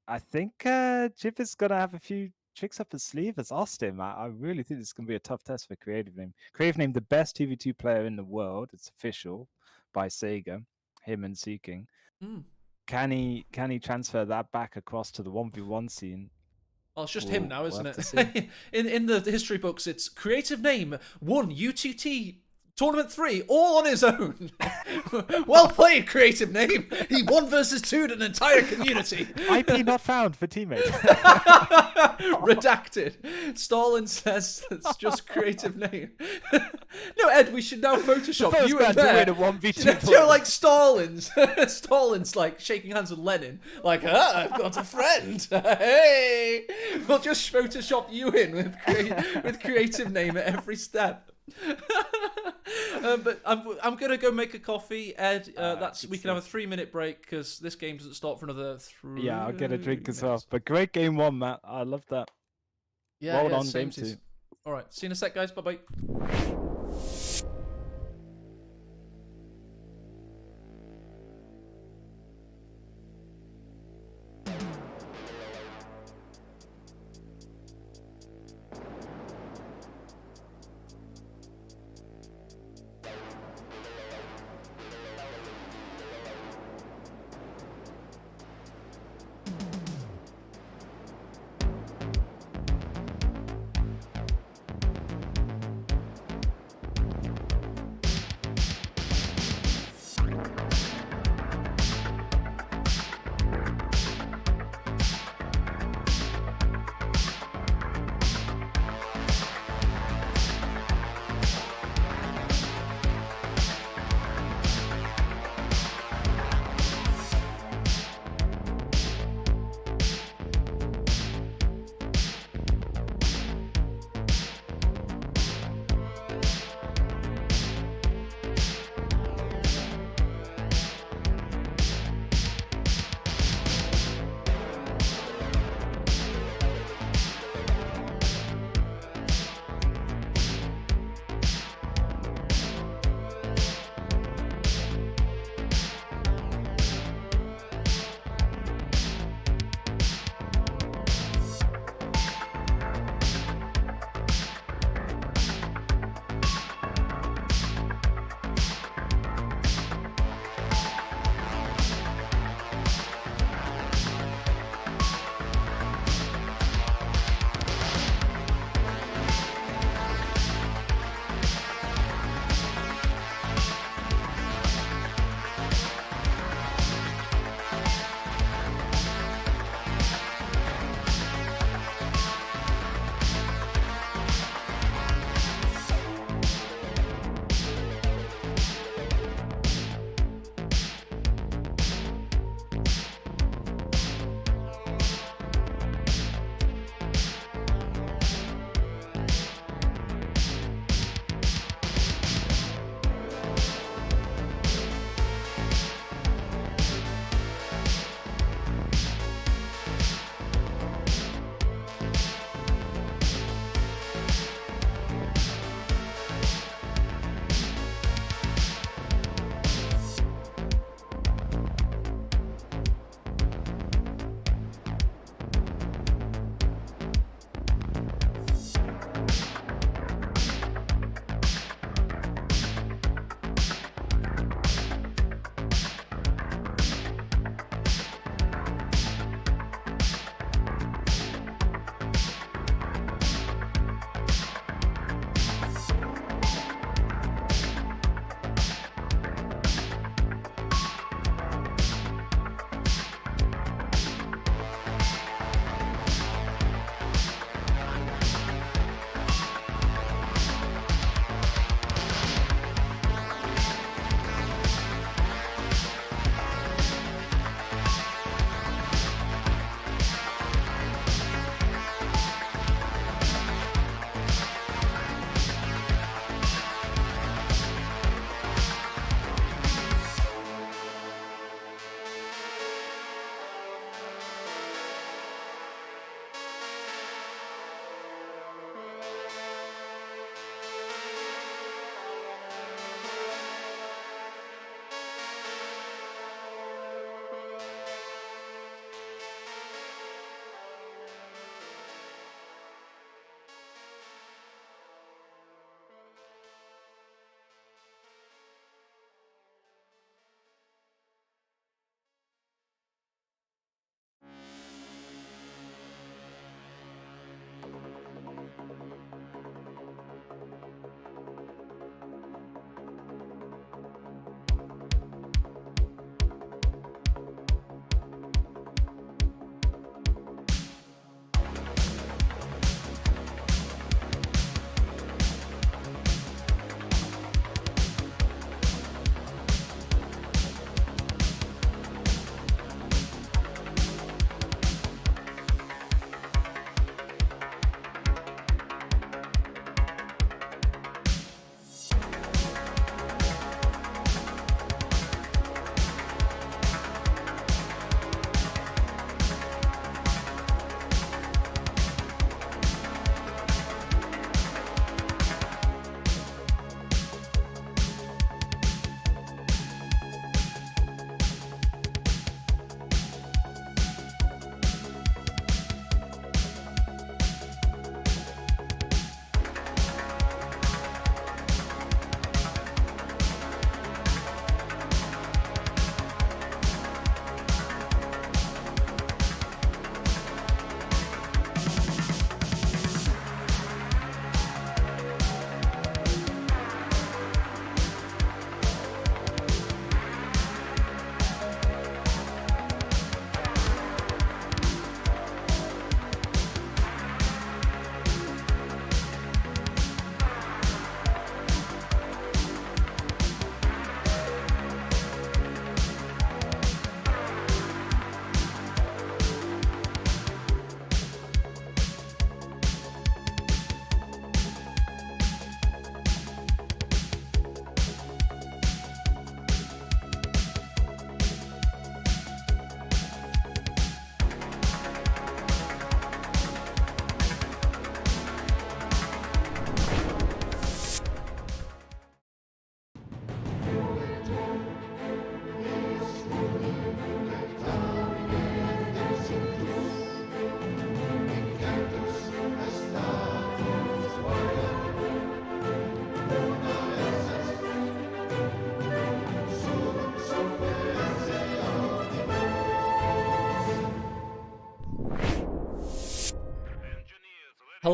I think Jibber's gonna have a few tricks up his sleeve as Austin. I really think this is going to be a tough test for CreativeName. CreativeName, the best 2v2 player in the world. It's official by Sega, him and Seeking. Can he transfer that back across to the 1v1 scene? Well, it's just him now, isn't it? in the history books, it's CreativeName won U2T Tournament 3 all on his own. Well played, CreativeName. He 1 versus 2'd an entire community. IP not found for teammates. Redacted. Stalin says it's just CreativeName. No, Ed, we should now Photoshop you and there. To win a 1v2 You know, like Stalin's. Stalin's like shaking hands with Lenin. Like, I've got a friend. Hey, we'll just Photoshop you in with CreativeName at every step. But I'm gonna go make a coffee, Ed. We can have a 3-minute break because this game doesn't start for another 3. Yeah, I'll get a drink as well. But great game 1, Matt. I love that. Yeah, well done, game 2. All right, see you in a sec, guys. Bye bye.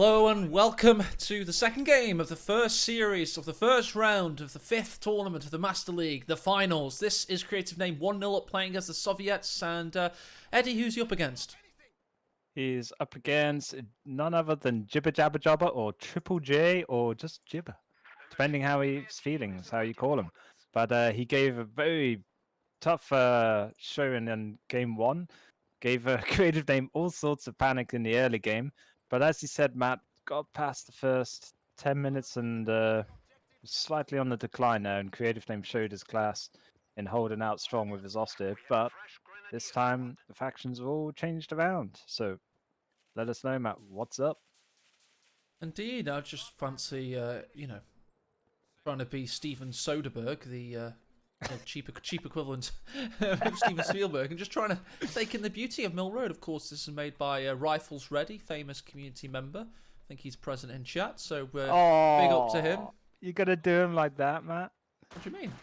Hello and welcome to the second game of the first series of the first round of the 5th tournament of the Master League, the finals. This is CreativeName 1-0 up playing as the Soviets, and Eddie, who's he up against? He's up against none other than Jibber Jabber Jobber or Triple J or just Jibber, depending how he's feeling, is how you call him. But he gave a very tough showing in game 1. Gave CreativeName all sorts of panic in the early game. But as you said, Matt, got past the first 10 minutes and slightly on the decline now. And CreativeName showed his class in holding out strong with his Oster. But this time, the factions have all changed around. So let us know, Matt, what's up? Indeed, I just fancy, trying to be Steven Soderbergh, the cheap equivalent of Steven Spielberg, and just trying to take in the beauty of Mill Road. Of course, this is made by Rifles Ready, famous community member. I think he's present in chat, so big up to him. You're going to do him like that, Matt? What do you mean?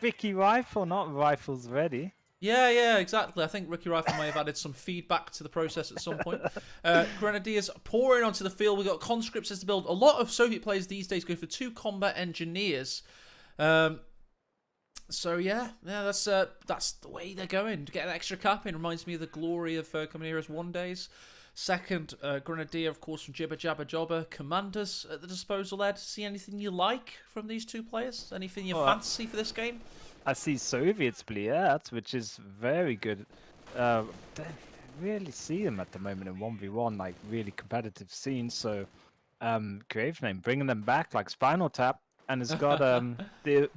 Ricky Rifle, not Rifles Ready. Yeah, exactly. I think Ricky Rifle may have added some feedback to the process at some point. Grenadiers pouring onto the field. We've got conscripts as to build. A lot of Soviet players these days go for 2 combat engineers. So yeah, that's the way they're going. To get an extra cap in reminds me of the glory of coming here as 1 days. Second, Grenadier, of course, from Jibber Jabber Jobber. Commanders at the disposal there. To see anything you like from these 2 players? Anything you fancy for this game? I see Soviets Bliat, which is very good. Don't really see them at the moment in 1v1, like really competitive scenes. So, CreativeName bringing them back like Spinal Tap. And it's got the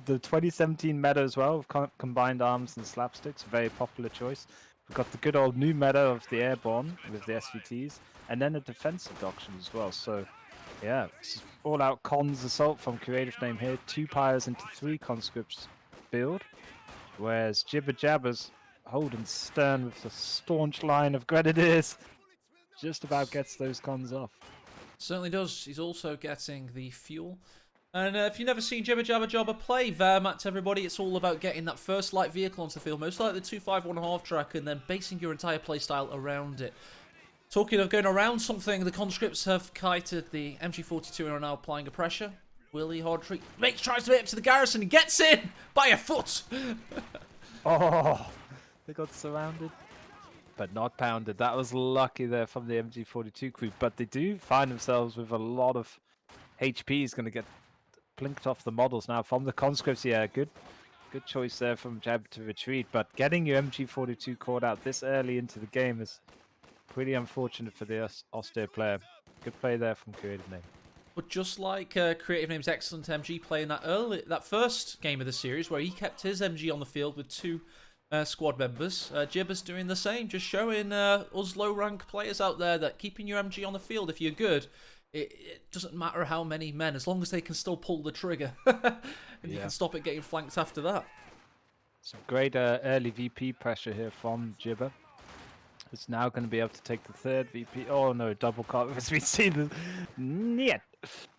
2017 meta as well, with combined arms and slapsticks, very popular choice. We've got the good old new meta of the airborne with the SVTs, and then a defensive doctrine as well. So, yeah, this is all-out cons assault from CreativeName here. 2 pyres into 3 conscripts build, whereas Jibber Jabber's holding stern with the staunch line of Grenadiers just about gets those cons off. Certainly does. He's also getting the fuel. And if you've never seen Jibber Jabber Jobber play Wehrmacht, everybody, it's all about getting that first light vehicle onto the field, most like the 251.5 track, and then basing your entire playstyle around it. Talking of going around something, the conscripts have kited the MG42 and are now applying a pressure. Willie Hardtree tries to get up to the garrison and gets in by a foot. Oh, they got surrounded, but not pounded. That was lucky there from the MG42 crew, but they do find themselves with a lot of HP is going to get blinked off the models now from the conscripts. Yeah, good choice there from Jab to retreat, but getting your MG42 caught out this early into the game is pretty unfortunate for the austere player. Good play there from CreativeName. But just like CreativeName's excellent MG play in that first game of the series, where he kept his MG on the field with 2 squad members, Jibber's doing the same, just showing us low-rank players out there that keeping your MG on the field, if you're good, it doesn't matter how many men, as long as they can still pull the trigger. And you can stop it getting flanked after that. Some great early VP pressure here from Jibber. It's now going to be able to take the 3rd VP. Oh no, double cut as we see the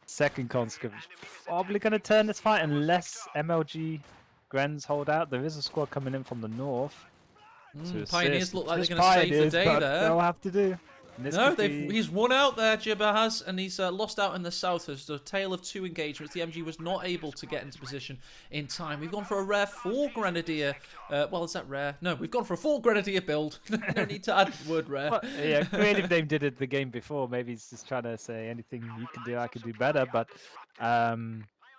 second conscript. Probably going to turn this fight unless MLG Grens hold out. There is a squad coming in from the north. Pioneers look like they're going to save the day there. They'll have to do. No, he's won out there, Jibber has, and he's lost out in the south. There's a tale of 2 engagements. The MG was not able to get into position in time. We've gone for a rare 4 Grenadier. Well, is that rare? No, we've gone for a 4 Grenadier build. No need to add the word rare. Well, yeah, CreativeName did it the game before. Maybe he's just trying to say anything you can do, I can do better. But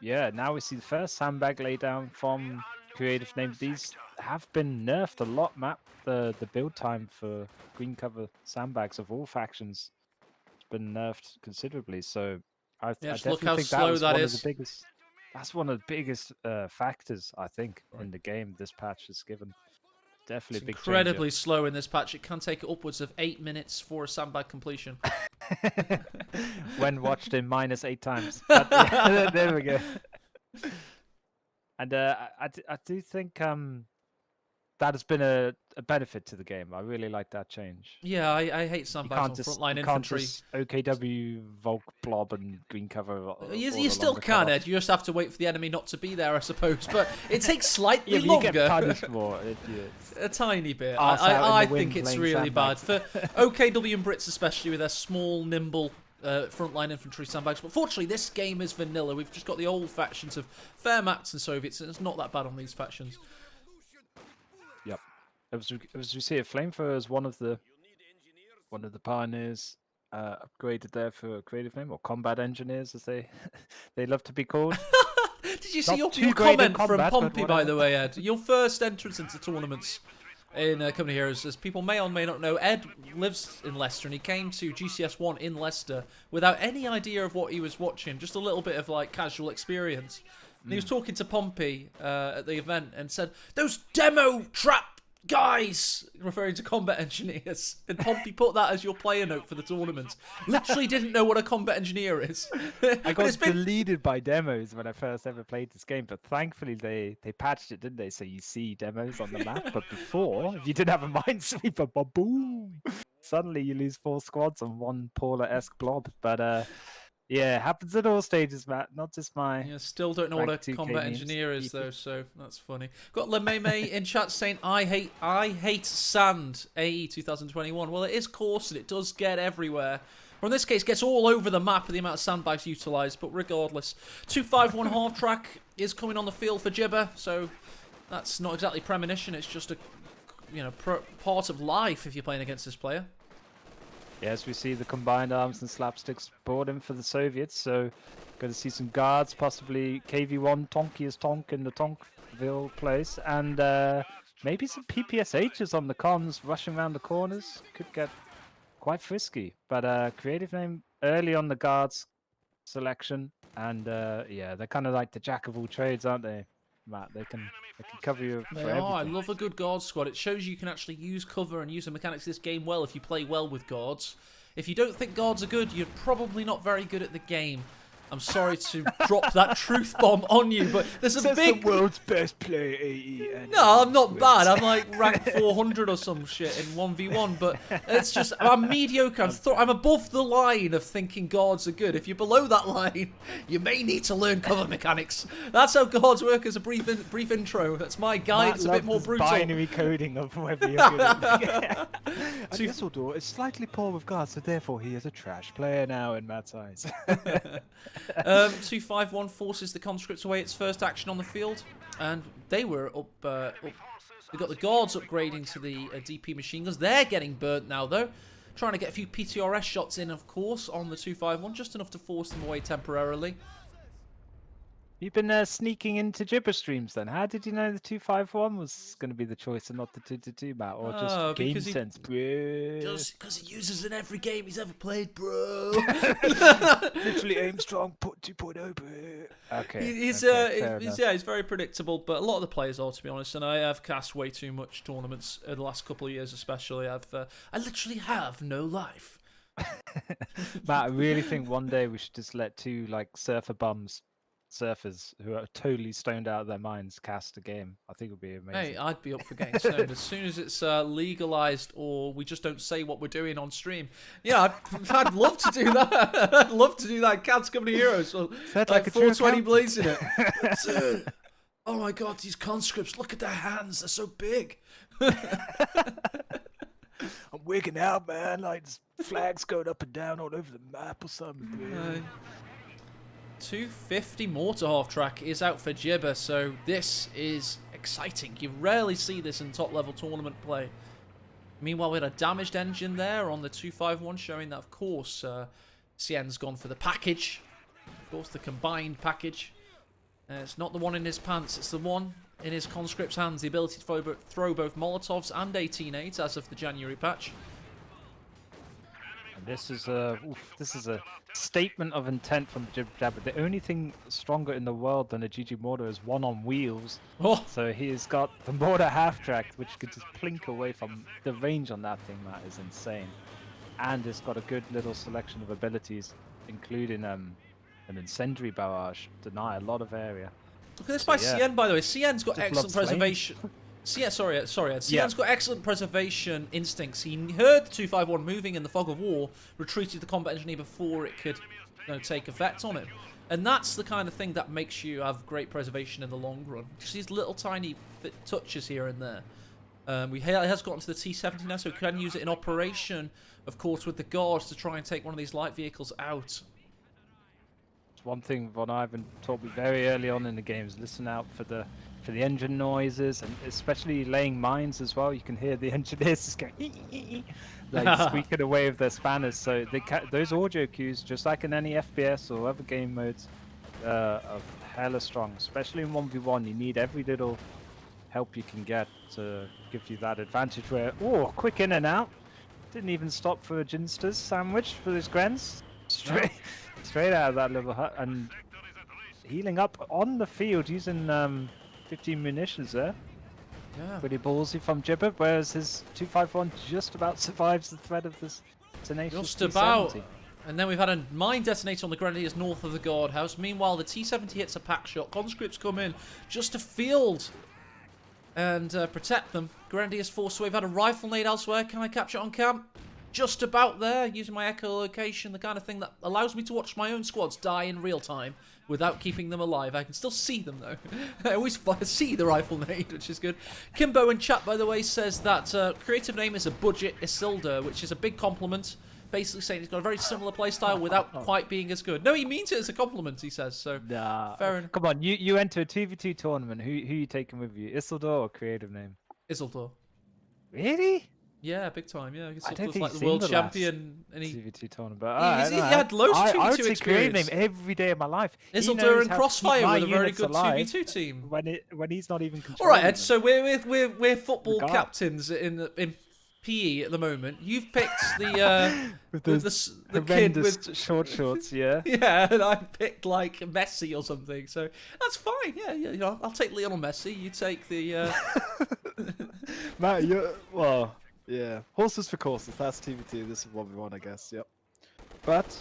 yeah, now we see the first sandbag laydown from CreativeName. These have been nerfed a lot, Matt. The build time for green cover sandbags of all factions has been nerfed considerably. So I definitely think that was one of the biggest. That's one of the biggest factors, I think, in the game this patch has given. Definitely a big incredibly slow in this patch. It can take upwards of 8 minutes for a sandbag completion. When watched in -8 times. But, yeah, there we go. And I do think that has been a benefit to the game. I really like that change. Yeah, I hate sandbags on frontline infantry. Just OKW, Volk, Blob, and green cover. You still can, Ed. You just have to wait for the enemy not to be there, I suppose. But it takes slightly longer. You get punished more if you... A tiny bit. I think it's really bad. For OKW and Brits especially, with their small, nimble frontline infantry sandbags. But fortunately, this game is vanilla. We've just got the old factions of Wehrmachts and Soviets, and it's not that bad on these factions. Yep. As we see it, Flamethrower is one of the pioneers upgraded there for CreativeName, or combat engineers as they they love to be called. Did you see your comment from Pompey, by the way, Ed? Your first entrance into tournaments in Company Heroes, as people may or may not know, Ed lives in Leicester, and he came to GCS 1 in Leicester without any idea of what he was watching, just a little bit of like casual experience. And he was talking to Pompey at the event and said, "Those demo trap guys," referring to combat engineers. And Pompey put that as your player note for the tournament. Literally didn't know what a combat engineer is. I got deleted by demos when I first ever played this game, but thankfully they patched it, didn't they? So you see demos on the map. But before, if you didn't have a minesweeper, boom, suddenly you lose 4 squads on one Paula-esque blob. But yeah, happens at all stages, Matt. Not just my. Yeah, still don't know what a combat engineer is, though. So that's funny. Got Lememe in chat saying, "I hate sand." AE 2021. Well, it is coarse and it does get everywhere. Or in this case, gets all over the map with the amount of sandbags utilised. But regardless, 251 half track is coming on the field for Jibber. So that's not exactly premonition. It's just a part of life if you're playing against this player. Yes, we see the combined arms and slapsticks brought in for the Soviets, so going to see some guards, possibly KV-1 Tonkiest Tonk in the Tonkville place, and maybe some PPSHs on the comms rushing around the corners. Could get quite frisky, but CreativeName early on the guards selection, and yeah, they're kind of like the jack of all trades, aren't they, Matt? They can cover you for everything. I love a good guard squad. It shows you can actually use cover and use the mechanics of this game well if you play well with guards. If you don't think guards are good, you're probably not very good at the game. I'm sorry to drop that truth bomb on you, but there's a big... the world's best player, AE. No, I'm not bad. I'm like rank 400 or some shit in 1v1, but it's just, I'm mediocre. I'm above the line of thinking guards are good. If you're below that line, you may need to learn cover mechanics. That's how guards work as a brief intro. That's my guide. It's a bit more brutal. Binary coding of whether you're good at it. Dusseldorf is slightly poor with guards, so therefore he is a trash player now in Matt's eyes. 251 forces the conscripts away its first action on the field, and they were up. They got the guards upgrading to the DP machine guns. They're getting burnt now, though. Trying to get a few PTRS shots in, of course, on the 251, just enough to force them away temporarily. You've been sneaking into Jibber streams then. How did you know the 251 was going to be the choice and not the 222, Matt? Or just game sense, bro? Just because he uses it in every game he's ever played, bro. Literally aim strong, put 2.0, bro. Okay. He's very predictable, but a lot of the players are, to be honest. And I have cast way too much tournaments the last couple of years, especially. I literally have no life. Matt, I really think one day we should just let 2 like surfers who are totally stoned out of their minds cast a game. I think it would be amazing. Hey, I'd be up for getting stoned as soon as it's legalized, or we just don't say what we're doing on stream. Yeah, I'd love to do that. I'd love to do that. Cats Company Heroes. Well, like 420 blazing it. Sir, oh my god, these conscripts, look at their hands. They're so big. I'm wigging out, man. Like flags going up and down all over the map or something. 250 mortar half track is out for Jibber, so this is exciting. You rarely see this in top level tournament play. Meanwhile, we had a damaged engine there on the 251, showing that, of course, Cien's gone for the package. Of course, the combined package. It's not the one in his pants, it's the one in his conscript's hands. The ability to throw both Molotovs and 18-8 as of the January patch. And this is a statement of intent from Jibber. The only thing stronger in the world than a GG mortar is one on wheels. Oh. So he's got the mortar half track, which could just plink away from the range on that thing. That is insane. And it's got a good little selection of abilities, including an incendiary barrage, deny a lot of area. Look at this by Cien, by the way. Cien's got excellent preservation. Sorry, Ed. Cien's got excellent preservation instincts. He heard the 251 moving in the fog of war, retreated the combat engineer before it could take effect on him. And that's the kind of thing that makes you have great preservation in the long run. Just these little tiny touches here and there. He has gotten to the T70 now, so we can use it in operation, of course, with the guards to try and take one of these light vehicles out. One thing Von Ivan taught me very early on in the game is listen out for the engine noises, and especially laying mines as well. You can hear the engineers just going like squeaking away with their spanners. So those audio cues, just like in any FPS or other game modes, are hella strong. Especially in 1v1, you need every little help you can get to give you that advantage. Where quick in and out, didn't even stop for a Ginster's sandwich for his Grens. Straight out of that little hut, and healing up on the field using 15 munitions there. Yeah. Pretty ballsy from Jibber, whereas his 251 just about survives the threat of this tenacious Just T70. about. And then we've had a mine detonator on the Grenadiers north of the guardhouse. Meanwhile, the T70 hits a pack shot. Conscripts come in just to field and protect them. Grenadiers forced away. We've had a rifle nade elsewhere. Can I capture it on cam? Just about there, using my echolocation, the kind of thing that allows me to watch my own squads die in real time without keeping them alive. I can still see them, though. I always see the rifle nade, which is good. Kimbo in chat, by the way, says that CreativeName is a budget Isildur, which is a big compliment. Basically saying he's got a very similar playstyle without quite being as good. No, he means it as a compliment, he says, so nah, fair enough. Come on, you enter a 2v2 tournament. Who you taking with you? Isildur or CreativeName? Isildur. Really? Yeah, big time. Yeah, I don't Isildur's think like he's the world seen the champion, and he 2v2 tournament. But he had loads of 2v2 I would say experience. CreativeName every day of my life. Isildur and Crossfire with a very good alive 2v2 team. When he's not even controlling. All right, Ed. So we're football God. captains in PE at the moment. You've picked the the kid with short shorts, yeah. yeah, and I picked like Messi or something. So that's fine. Yeah, you know, I'll take Lionel Messi. You take the. Matt, yeah. Horses for courses. That's TVT. This is 1v1, I guess. Yep. But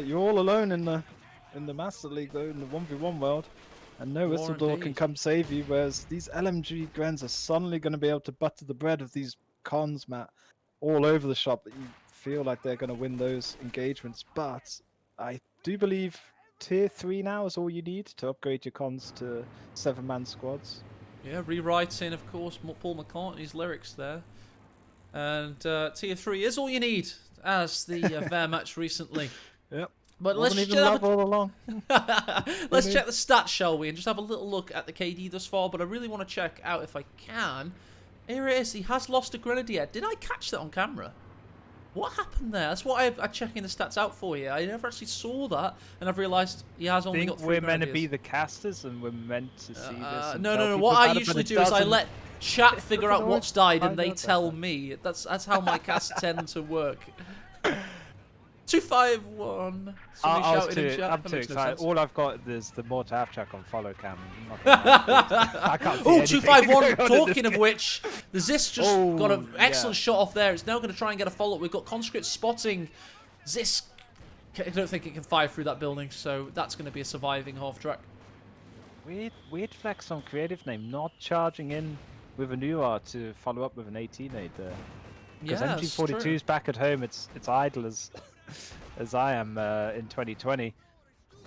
you're all alone in the Master League, though, in the 1v1 world, and no Isildur can come save you. Whereas these LMG Grens are suddenly going to be able to butter the bread of these cons, Matt, all over the shop. That you feel like they're going to win those engagements. But I do believe tier 3 now is all you need to upgrade your cons to 7-man squads. Yeah, rewriting, of course, Paul McCartney's lyrics there. And tier 3 is all you need, as the Ver match recently. Yep. But let's check all along. let's check the stats, shall we, and just have a little look at the KD thus far. But I really want to check out, if I can. Here it is. He has lost a Grenadier. Did I catch that on camera? What happened there? That's what I'm checking the stats out for you. I never actually saw that, and I've realised he has only got 3 we're Grenadiers. meant to be the casters, and we're meant to see this. No. What I usually do is I let chat figure out what's died, and they tell me. That's how my casts tend to work. 251. I'm too excited. All I've got is the more to have check on follow cam. I can't see 251. Talking of which, the Zisk just got an excellent shot off there. It's now going to try and get a follow-up. We've got conscripts spotting Zisk. I don't think it can fire through that building, so that's going to be a surviving half-track. Weird flex on CreativeName, not charging in with a new R to follow up with an 18-8 there. Because MG42 is back at home. It's idle as I am in 2020.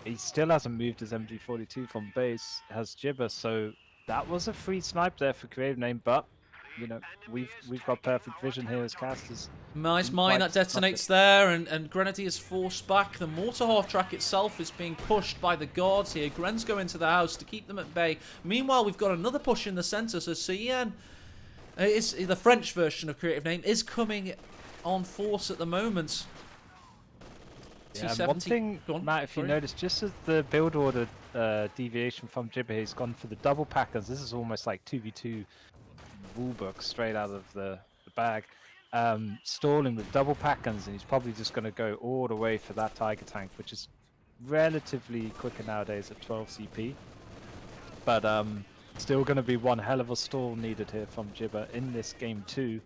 He still hasn't moved his MG42 from base, has Jibber, so that was a free snipe there for CreativeName, but you know, we've got perfect vision here as casters. Nice mine that detonates there, and Grenadiers forced back. The mortar half track itself is being pushed by the guards here. Grens go into the house to keep them at bay. Meanwhile, we've got another push in the centre, so Cien, is the French version of CreativeName, is coming on force at the moment. Yeah, and one thing, Matt, if you notice, just as the build order deviation from Jibber, he's gone for the double packers. This is almost like 2v2 rulebook straight out of the bag. Stalling with double packers, and he's probably just going to go all the way for that Tiger tank, which is relatively quicker nowadays at 12 CP. But still going to be one hell of a stall needed here from Jibber in this game too.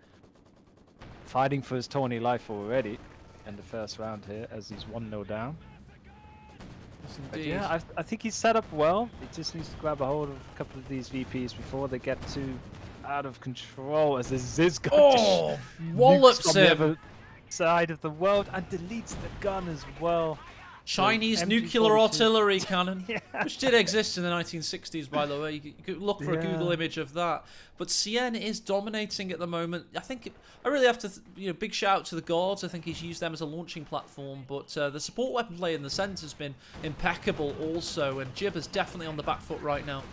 Fighting for his tawny life already in the first round here as he's 1-0 down. But yeah, I think he's set up well. He just needs to grab a hold of a couple of these VPs before they get too out of control, as this is wallops from the other side of the world and deletes the gun as well. Chinese MG42. nuclear artillery cannon, Yeah. which did exist in the 1960s, by the way. You could look for a Google Yeah. image of that. But CN is dominating at the moment. I think I really have to, big shout out to the guards. I think he's used them as a launching platform. But the support weapon play in the centre has been impeccable also. And Jibber's definitely on the back foot right now.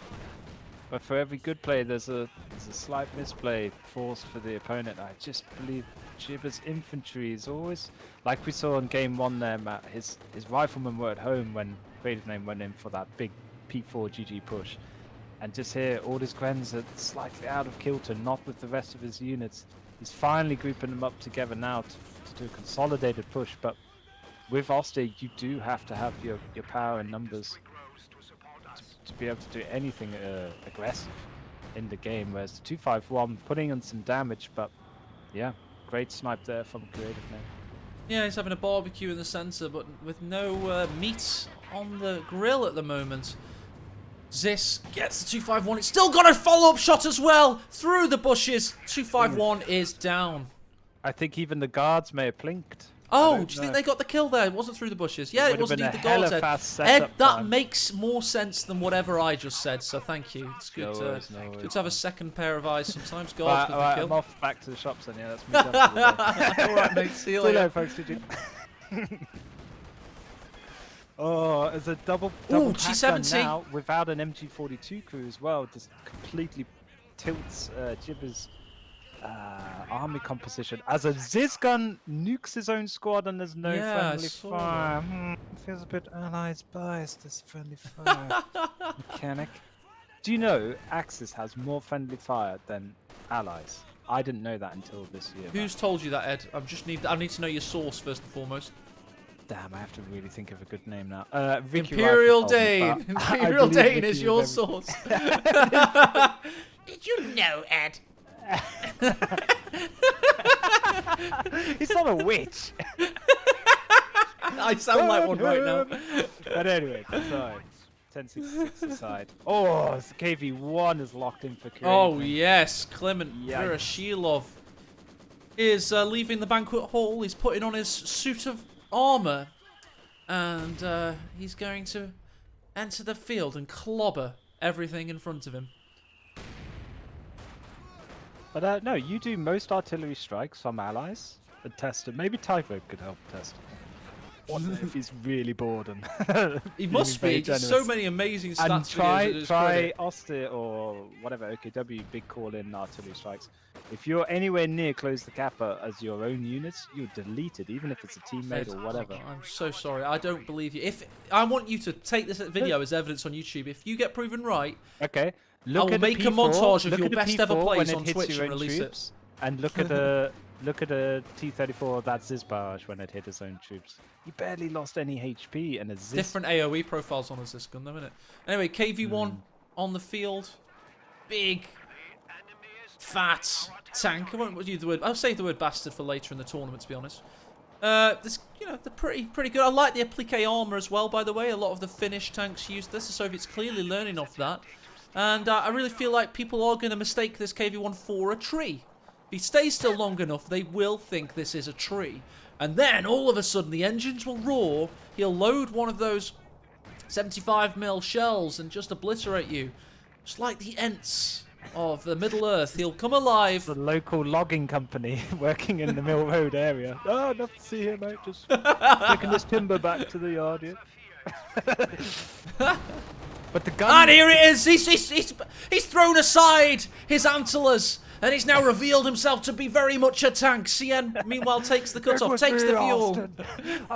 But for every good play, there's a slight misplay forced for the opponent. I just believe Jibber's infantry is always, like we saw in game 1 there, Matt, his riflemen were at home when CreativeName went in for that big P4 GG push. And just here, all his Grens are slightly out of kilter, not with the rest of his units. He's finally grouping them up together now to do a consolidated push, but with Oster, you do have to have your power in numbers to be able to do anything aggressive in the game, whereas the 251 putting in some damage, but yeah, great snipe there from CreativeName. Yeah, he's having a barbecue in the centre, but with no meat on the grill at the moment. Zis gets the 251. It's still got a follow-up shot as well through the bushes. 251 is down. I think even the guards may have plinked. Oh, do you think they got the kill there? It wasn't through the bushes. Yeah, it wasn't indeed the guards. Ed, that makes more sense than whatever I just said, so thank you. It's good, good to have a second pair of eyes. Sometimes guards with the kill. I'm off back to the shops then, yeah, that's me done for the day. Alright, mate, see you later. Folks, Oh, it's a double G70 now without an MG42 crew as well. Just completely tilts Jibber's army composition. As a Ziz gun nukes his own squad and there's no friendly fire. Feels a bit allies biased, this friendly fire mechanic. Do you know Axis has more friendly fire than allies? I didn't know that until this year. Who's told you that, Ed? I need to know your source first and fourmost. Damn, I have to really think of a good name now. Imperial Dane. Imperial Dane is your source. Did you know, Ed? He's not a witch. I sound like one right now. But anyway, sorry. 1066 aside. Oh, the KV1 is locked in for CreativeName. Oh yes, Clement Verashilov is leaving the banquet hall. He's putting on his suit of armor, and he's going to enter the field and clobber everything in front of him. But no, you do most artillery strikes from allies and test it. Maybe Tyvo could help test it. Wonder if he's really bored and he must be. There's so many amazing stats. And try Oster or whatever OKW big call in artillery strikes. If you're anywhere near close the Kappa as your own units, you're deleted, even if it's a teammate or whatever. I'm so sorry. I don't believe you. If I want you to take this video as evidence on YouTube, if you get proven right, okay. I will make a montage of your best ever plays on Twitch and release it. And look at a T-34 of that Ziz barrage when it hit his own troops. He barely lost any HP and a Ziz. Different AoE profiles on a Ziz gun, though, isn't it? Anyway, KV1 on the field. Big, fat tank. I won't use the word. I'll save the word bastard for later in the tournament, to be honest. This, they're pretty good. I like the applique armor as well, by the way. A lot of the Finnish tanks use this. The Soviets clearly learning off that. And I really feel like people are going to mistake this KV1 for a tree. If he stays still long enough, they will think this is a tree. And then, all of a sudden, the engines will roar. He'll load one of those 75mm shells and just obliterate you. Just like the Ents of the Middle Earth. He'll come alive. The local logging company working in the Mill Road area. Oh, nothing to see here, mate. Just taking this timber back to the yard, yeah. But the gun... And here it is! He's thrown aside his antlers, and he's now revealed himself to be very much a tank. CN, meanwell, takes the cutoff, takes the fuel.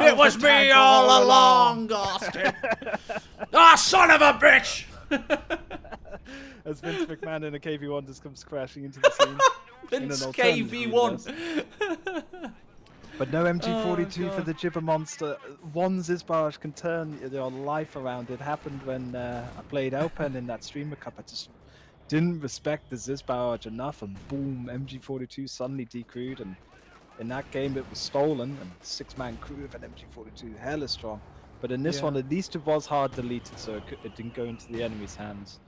It was me all along, Austin! Ah, son of a bitch! As Vince McMahon in a KV1 just comes crashing into the scene. Vince KV1! But no MG42 for the Jibber monster. One Ziz barrage can turn your life around. It happened when I played Alpen in that Streamer Cup. I just didn't respect the Ziz barrage enough, and boom, MG42 suddenly decrewed. And in that game, it was stolen, and 6-man crew of an MG42, hella strong. But in this one, at least it was hard deleted, so it didn't go into the enemy's hands.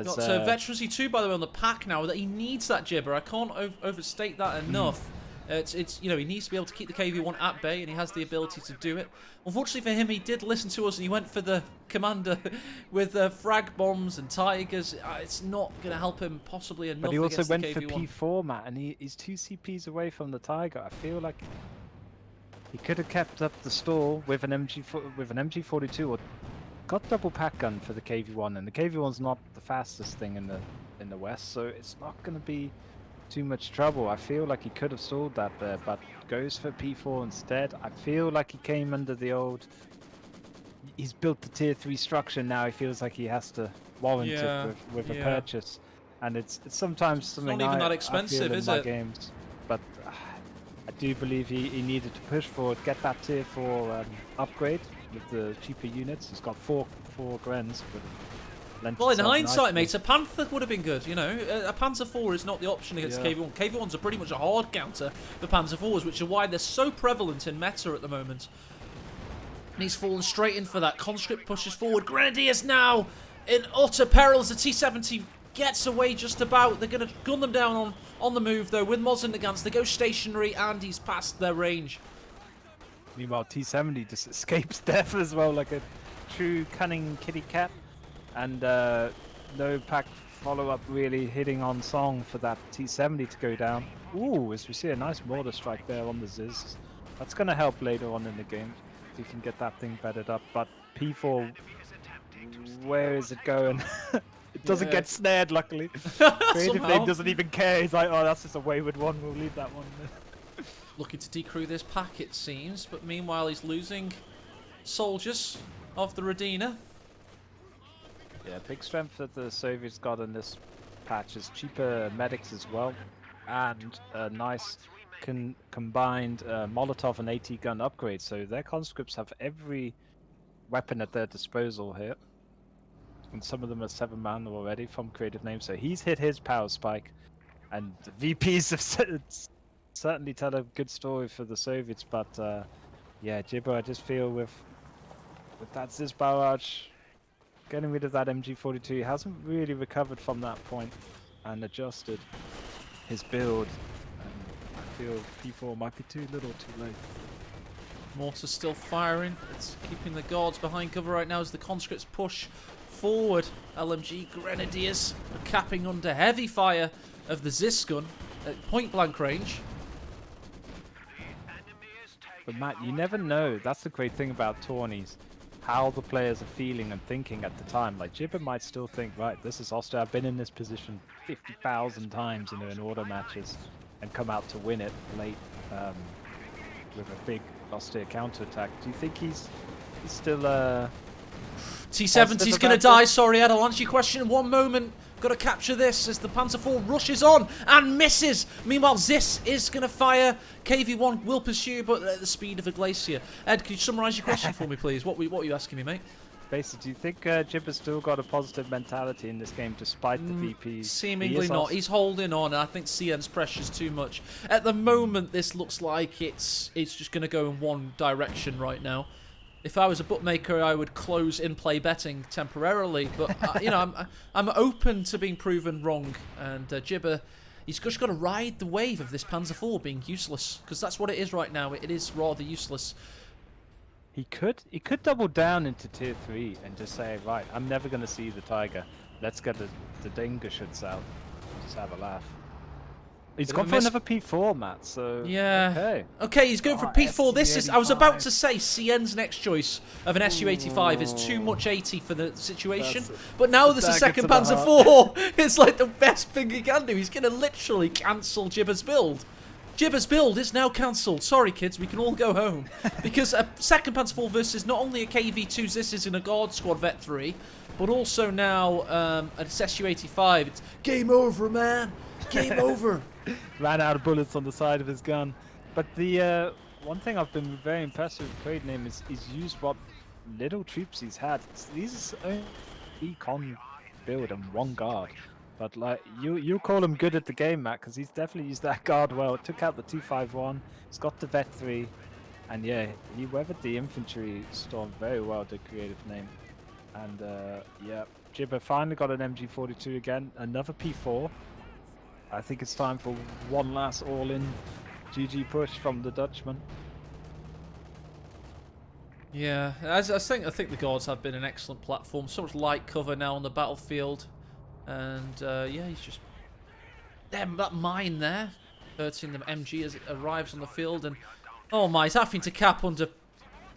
So Veterancy 2, by the way, on the pack now, that he needs that Jibber. I can't overstate that enough. It's you know, he needs to be able to keep the KV-1 at bay, and he has the ability to do it. Unfortunately for him, he did listen to us, and he went for the commander with frag bombs and tigers. It's not going to help him possibly enough. But he also went for P4, Matt, and he's 2 CPs away from the tiger. I feel like he could have kept up the stall with an MG42 or got double pack gun for the KV-1, and the KV-1's not the fastest thing in the west, so it's not going to be too much trouble. I feel like he could have stalled that there, but goes for P4 instead. I feel like he came under the old... He's built the tier 3 structure now. He feels like he has to warrant it with a purchase, and it's sometimes something not even that expensive, I feel is in my it? games, but I do believe he needed to push forward, get that tier 4 upgrade with the cheaper units. He's got four Grens. Well, in hindsight, mate, a Panther would have been good, you know. A Panzer IV is not the option against KV-1. KV-1s are pretty much a hard counter for Panzer IVs, which are why they're so prevalent in meta at the moment. And he's fallen straight in for that. Conscript pushes forward. Grenadiers now in utter peril as the T-70 gets away just about. They're going to gun them down on the move, though. With Moz in the guns, they go stationary, and he's past their range. Meanwhile, T-70 just escapes death as well, like a true cunning kitty cat. And no pack follow-up really hitting on song for that T-70 to go down. Ooh, as we see a nice mortar strike there on the Ziz. That's going to help later on in the game if you can get that thing bedded up. But P4, where is it going? It doesn't get snared, luckily. CreativeName doesn't even care. He's like, oh, that's just a wayward one. We'll leave that one. Looking to decrew this pack, it seems. But meanwhile, he's losing soldiers of the Radina. Yeah, big strength that the Soviets got in this patch is cheaper medics as well, and a nice combined Molotov and AT gun upgrade. So their conscripts have every weapon at their disposal here, and some of them are 7-man already from CreativeName. So he's hit his power spike, and the VPs have certainly tell a good story for the Soviets. But yeah, Jibber, I just feel with that Ziz barrage. Getting rid of that MG42, he hasn't really recovered from that point and adjusted his build. And I feel P4 might be too little too late. Mortar's still firing. It's keeping the guards behind cover right now as the conscripts push forward. LMG Grenadiers are capping under heavy fire of the Ziz gun at point blank range. But Matt, you never know. That's the great thing about tourneys. How the players are feeling and thinking at the time. Like Jibber might still think, right, this is Austria. I've been in this position 50,000 times, you know, in order matches, and come out to win it late with a big Austria counterattack. Do you think he's still T-70's going to die. Sorry, Ed, I'll answer your question in one moment. Got to capture this as the Panzer IV rushes on and misses. Meanwhile, Ziz is going to fire. KV-1 will pursue, but at the speed of a glacier. Ed, can you summarise your question for me, please? What were you asking me, mate? Basically, do you think Jibber's still got a positive mentality in this game despite the VPs? Seemingly not. He's holding on, and I think CN's pressure's too much. At the moment, this looks like it's just going to go in one direction right now. If I was a bookmaker, I would close in-play betting temporarily, but you know, I'm open to being proven wrong. And Jibber, he's just got to ride the wave of this Panzer IV being useless, because that's what it is right now. It is rather useless. He could double down into tier 3 and just say, right, I'm never going to see the Tiger. Let's get the Dingershits out. Just have a laugh. He's gone for another P4, Matt, so... Yeah. Okay, he's going for P4. This is... I was about to say CN's next choice of an Su-85 is too much 80 for the situation. But now there's a second Panzer IV. It's like the best thing he can do. He's going to literally cancel Jibber's build. Jibber's build is now cancelled. Sorry, kids, we can all go home. Because a second Panzer IV versus not only a KV-2 Ziz is in a Guard Squad Vet 3, but also now an Su-85. It's game over, man. Game over. Ran out of bullets on the side of his gun. But the one thing I've been very impressed with CreativeName is he's used what little troops he's had. These are only econ build and one guard. But like you call him good at the game, Matt, because he's definitely used that guard well. Took out the 251. He's got the Vet 3, and yeah, he weathered the infantry storm very well to CreativeName. And yeah, Jibber finally got an MG42 again, another P4. I think it's time for one last all-in GG push from the Dutchman. Yeah, I think the gods have been an excellent platform. So much light cover now on the battlefield, and yeah, he's just that mine there hurting the MG as it arrives on the field, and oh my, he's having to cap under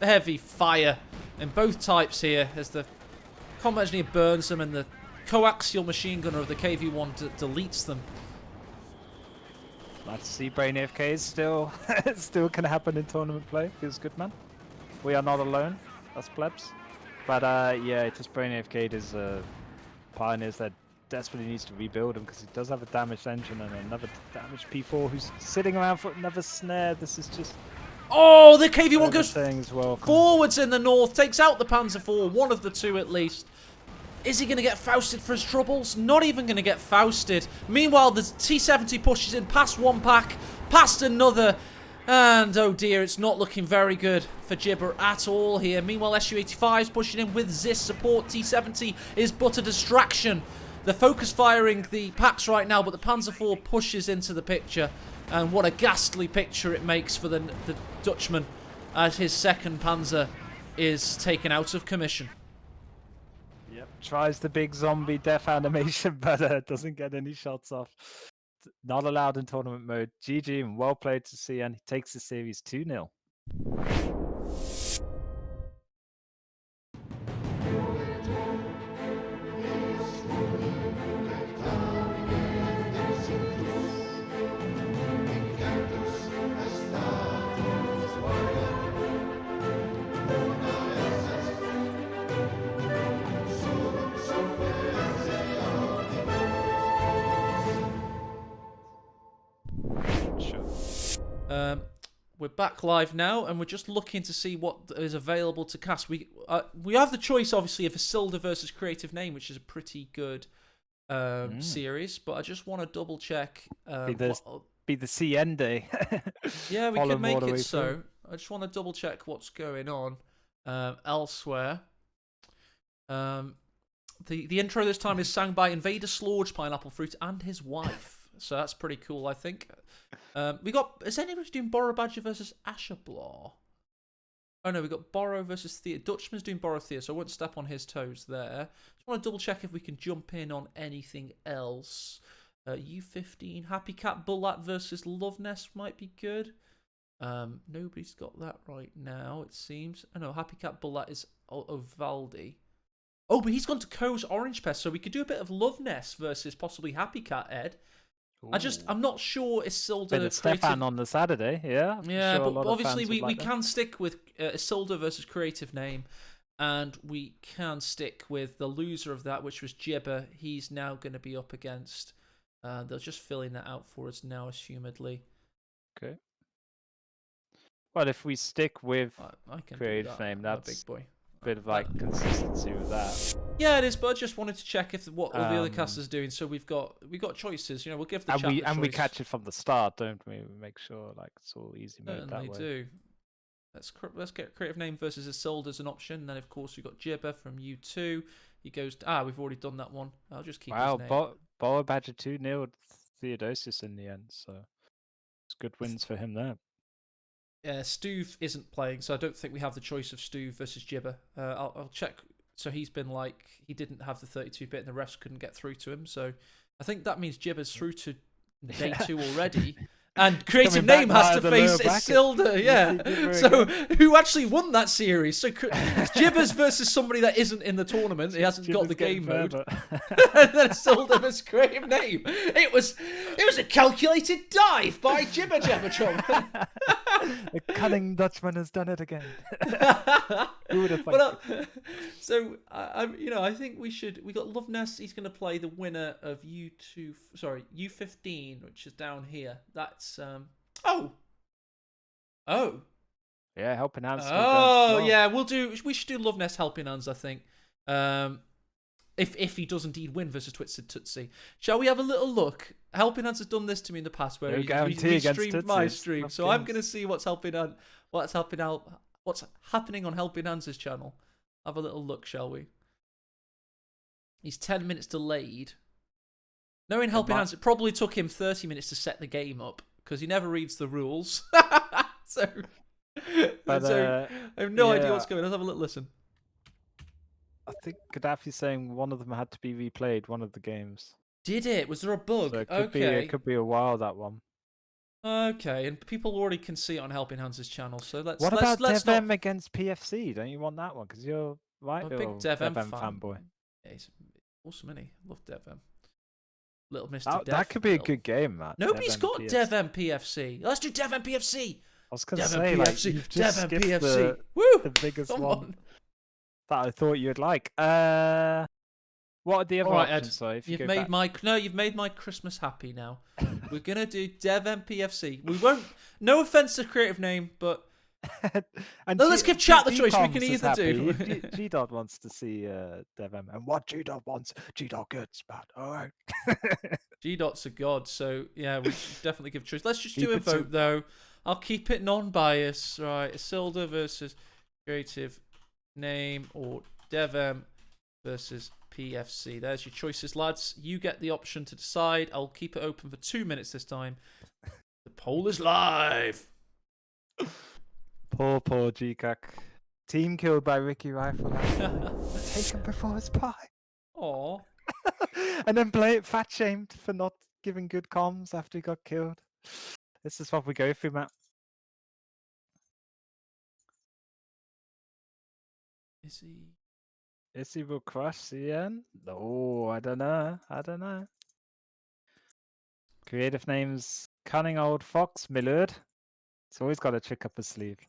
heavy fire in both types here as the combat engineer burns them and the coaxial machine gunner of the KV-1 deletes them. Nice to see Brain AFK is still can happen in tournament play. Feels good, man. We are not alone, as plebs. But yeah, it's just Brain AFK is Pioneers that desperately needs to rebuild him because he does have a damaged engine and another damaged P4 who's sitting around for another snare. This is just... Oh, the KV-1 goes well. forwards in the north, takes out the Panzer IV, one of the two at least. Is he going to get Fausted for his troubles? Not even going to get Fausted. Meanwhile, the T-70 pushes in past one pack, past another. And, oh dear, it's not looking very good for Jibber at all here. Meanwhile, Su-85 is pushing in with Zis support. T-70 is but a distraction. They're focus firing the packs right now, but the Panzer IV pushes into the picture. And what a ghastly picture it makes for the Dutchman as his second Panzer is taken out of commission. Yep, tries the big zombie death animation, but doesn't get any shots off. Not allowed in tournament mode. GG and well played to see, and he takes the series 2-0. We're back live now, and we're just looking to see what is available to cast. We have the choice, obviously, of Isildur versus CreativeName, which is a pretty good series, but I just want to double check. Be the CN day. Yeah, we could make it so. I just want to double check what's going on elsewhere. The intro this time is sung by Invader Slorge, Pineapple Fruit, and his wife. So that's pretty cool, I think. We got... Is anybody doing Borrow Badger versus Asherblaw? Oh no, we got Borrow versus Thea. Dutchman's doing Borrow Thea, so I won't step on his toes there. Just want to double check if we can jump in on anything else. U15, Happy Cat Bullat versus Love Nest might be good. Nobody's got that right now, it seems. Oh no, Happy Cat Bullat is Ovaldi. Oh, but he's gone to Co's Orange Pest, so we could do a bit of Love Nest versus possibly Happy Cat, Ed. Ooh. I'm not sure Isildur... Bit of Stefan on the Saturday, yeah. Yeah, sure but obviously we like can stick with Isildur versus CreativeName, and we can stick with the loser of that, which was Jibber. He's now going to be up against... they're just filling that out for us now, assumedly. Okay. Well, if we stick with I can CreativeName, that's big boy. a bit of like consistency with that. Yeah, it is, but I just wanted to check if what all the other casters are doing. So we've got choices. You know, we'll give the chat the choice. We catch it from the start, don't we? We make sure like it's all easy mode that way. Certainly do. Let's get CreativeName versus Isildur as an option. And then of course we've got Jibber from U2. He goes we've already done that one. I'll just keep his name. Wow, Borrow Badger 2 nailed Theodosius in the end, so it's good wins for him there. Stuve isn't playing, so I don't think we have the choice of Stuve versus Jibber. I'll check. So he's been like, he didn't have the 32-bit and the refs couldn't get through to him. So I think that means Jibber's through to day 2 already. And CreativeName has to face Isildur, yeah. So who actually won that series? So Jibber's versus somebody that isn't in the tournament. He hasn't got the game mode. And then Isildur versus CreativeName. It was a calculated dive by Jibber Jabberchong. The cunning Dutchman has done it again. Who would have thought? So I think we got Love Nest. He's going to play the winner of U15, which is down here. That's yeah, Helping Hands. Yeah, we should do Love Nest Helping Hands, I think. If he does indeed win versus Twisted Tootsie. Shall we have a little look? Helping Hands has done this to me in the past where he streamed my stream. So I'm going to see what's happening on Helping Hands' channel. Have a little look, shall we? He's 10 minutes delayed. Knowing Helping Hands, it probably took him 30 minutes to set the game up because he never reads the rules. so, But, so I have no idea yeah. what's going on. Let's have a little listen. I think Gaddafi's saying one of them had to be replayed, one of the games. Did it? Was there a bug? So it Okay. could be a while, that one. Okay, and people already can see it on Helping Hands' channel, so let's What about let's DevM not. against PFC? Don't you want that one? Because you're right. I'm a big Oh, DevM fan. fanboy. Yeah, he's awesome, isn't he? Love DevM. Little Mr. That could be a good game, Matt. Nobody's DevM got PFC. DevM PFC. Let's do DevM PFC. I was going to DevM say, PFC. like, you've just DevM skipped PFC. Woo! the biggest Come one on. that I thought you'd like. What are the other All right, options? Ed, Sorry, if you've go made back. you've made my Christmas happy now. We're gonna do DevM PFC. We won't. No offense to CreativeName, but And let's give chat the choice. We can G-Coms is either happy. do. G-Dot wants to see DevM, and what G-Dot wants, G-Dot gets, Matt. All right. G-Dot's a god, so yeah, we should definitely give choice. Let's just Keep do a it vote though. I'll keep it non-biased. Right, Isilda versus CreativeName or DevM versus PFC. There's your choices, lads. You get the option to decide. I'll keep it open for 2 minutes this time. The poll is live. Poor G-Cuck. Team killed by Ricky Rifle. Taken before his pie. Aw. And then fat shamed for not giving good comms after he got killed. This is what we go through, Matt. Is he will crush CN? No, I don't know. Creative names, cunning old fox, my lord. He's always got a trick up his sleeve.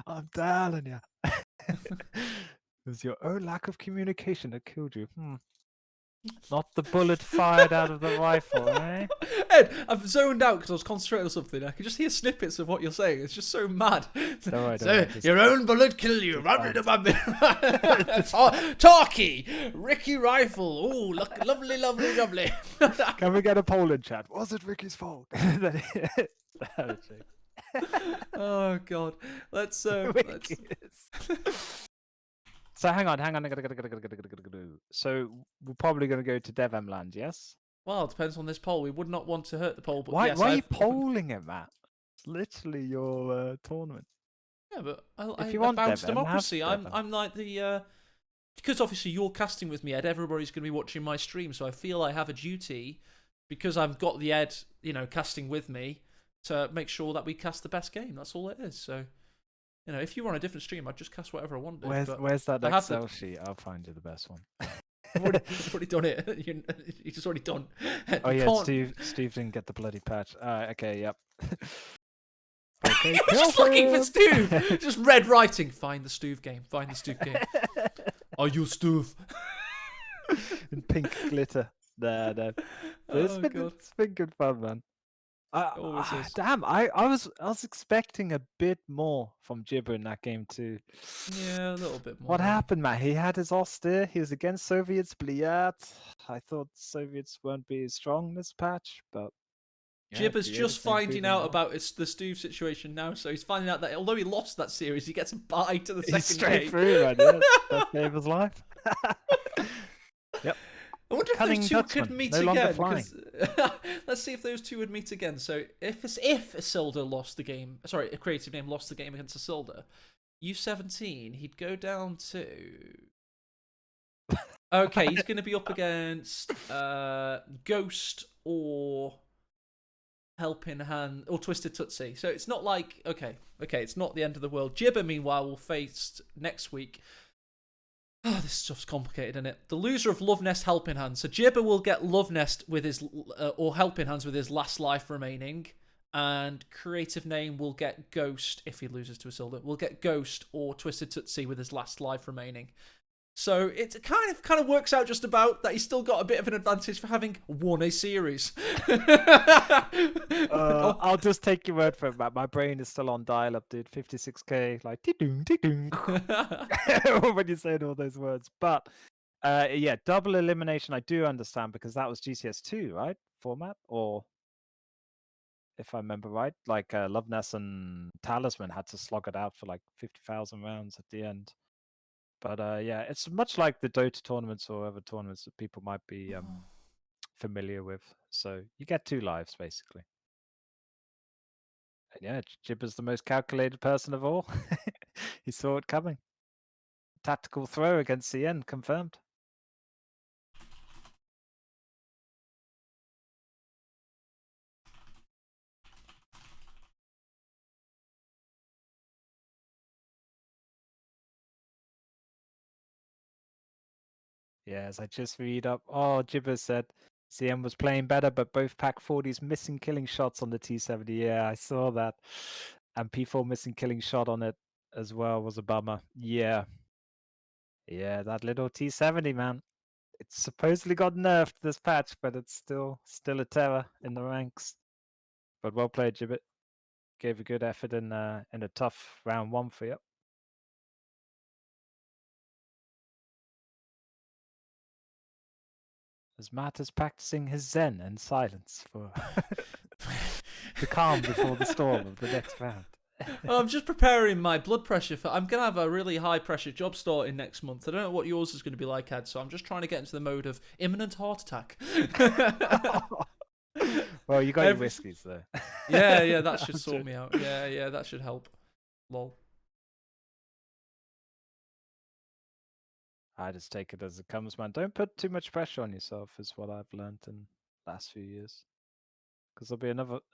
I'm telling you. It was your own lack of communication that killed you. Not the bullet fired out of the rifle, eh? Ed, I've zoned out because I was concentrating on something. I can just hear snippets of what you're saying. It's just so mad. Don't worry, your own bullet kill you. Talkie, Ricky Rifle. Oh, look, lovely. Can we get a poll in chat? Was it Ricky's fault? Oh God, let's. So hang on. So we're probably going to go to DevM land, yes? Well, it depends on this poll. We would not want to hurt the poll, but why yes, are you polling it, Matt? It's literally your tournament. Yeah, but if you I want bounce DevM, democracy. have I'm like the because obviously you're casting with me, Ed. Everybody's going to be watching my stream, so I feel I have a duty because I've got the Ed, casting with me to make sure that we cast the best game. That's all it is. So. If you were on a different stream, I'd just cast whatever I wanted. Where's that Excel sheet? I'll find you the best one. I've already done it. You've just already done. Oh yeah, Steve didn't get the bloody patch. Okay, yep. Okay, just looking for Steve. Just red writing. Find the Steve game. Find the Steve game. Are you Steve? In pink glitter. No. But it's been good fun, man. Damn, I was expecting a bit more from Jibber in that game too. Yeah, a little bit more. What happened, man? He had his austere. He was against Soviets, Bliat. I thought Soviets won't be as strong this patch, but Jibber's just finding out about the Steve situation now, so he's finding out that although he lost that series, he gets a bye to the second straight game. Through, man. Yeah. Best game of his life. Yep. I wonder if those two could meet no again. Let's see if those two would meet again. So if Isilda lost the game, sorry, a CreativeName lost the game against Isilda, U17, he'd go down to. Okay, he's going to be up against Ghost or Helping Hand or Twisted Tootsie. So it's not like okay, it's not the end of the world. Jibber, meanwhile, will face next week. Oh, this stuff's complicated, isn't it? The loser of Love Nest Helping Hands. So Jibber will get Love Nest with his or Helping Hands with his last life remaining, and CreativeName will get Ghost if he loses to Isilda. Will get Ghost or Twisted Tootsie with his last life remaining. So it kind of works out just about that he's still got a bit of an advantage for having won a series. I'll just take your word for it, Matt. My brain is still on dial-up, dude. 56k, like ding when you say all those words. But yeah, double elimination I do understand because that was GCS2, right? Format, or if I remember right, like Love Nest and Talisman had to slog it out for like 50,000 rounds at the end. But yeah, it's much like the Dota tournaments or other tournaments that people might be familiar with. So you get 2 lives basically. And yeah, Jibber's the most calculated person of all. He saw it coming. Tactical throw against CN confirmed. Yeah, as I just read up. Oh, Jibber said CM was playing better, but both Pack 40s missing killing shots on the T70. Yeah, I saw that. And P4 missing killing shot on it as well was a bummer. Yeah. Yeah, that little T70, man. It's supposedly got nerfed this patch, but it's still a terror in the ranks. But well played, Jibber. Gave a good effort in a tough round 1 for you. As Matt is practicing his Zen and silence for the calm before the storm of the next round. I'm just preparing my blood pressure for. I'm gonna have a really high pressure job starting next month. I don't know what yours is going to be like, Ed. So I'm just trying to get into the mode of imminent heart attack. Well, you got your whiskies though. Yeah, that should sort me out. Yeah, that should help. Lol. I just take it as it comes, man. Don't put too much pressure on yourself, is what I've learned in the last few years. Because there'll be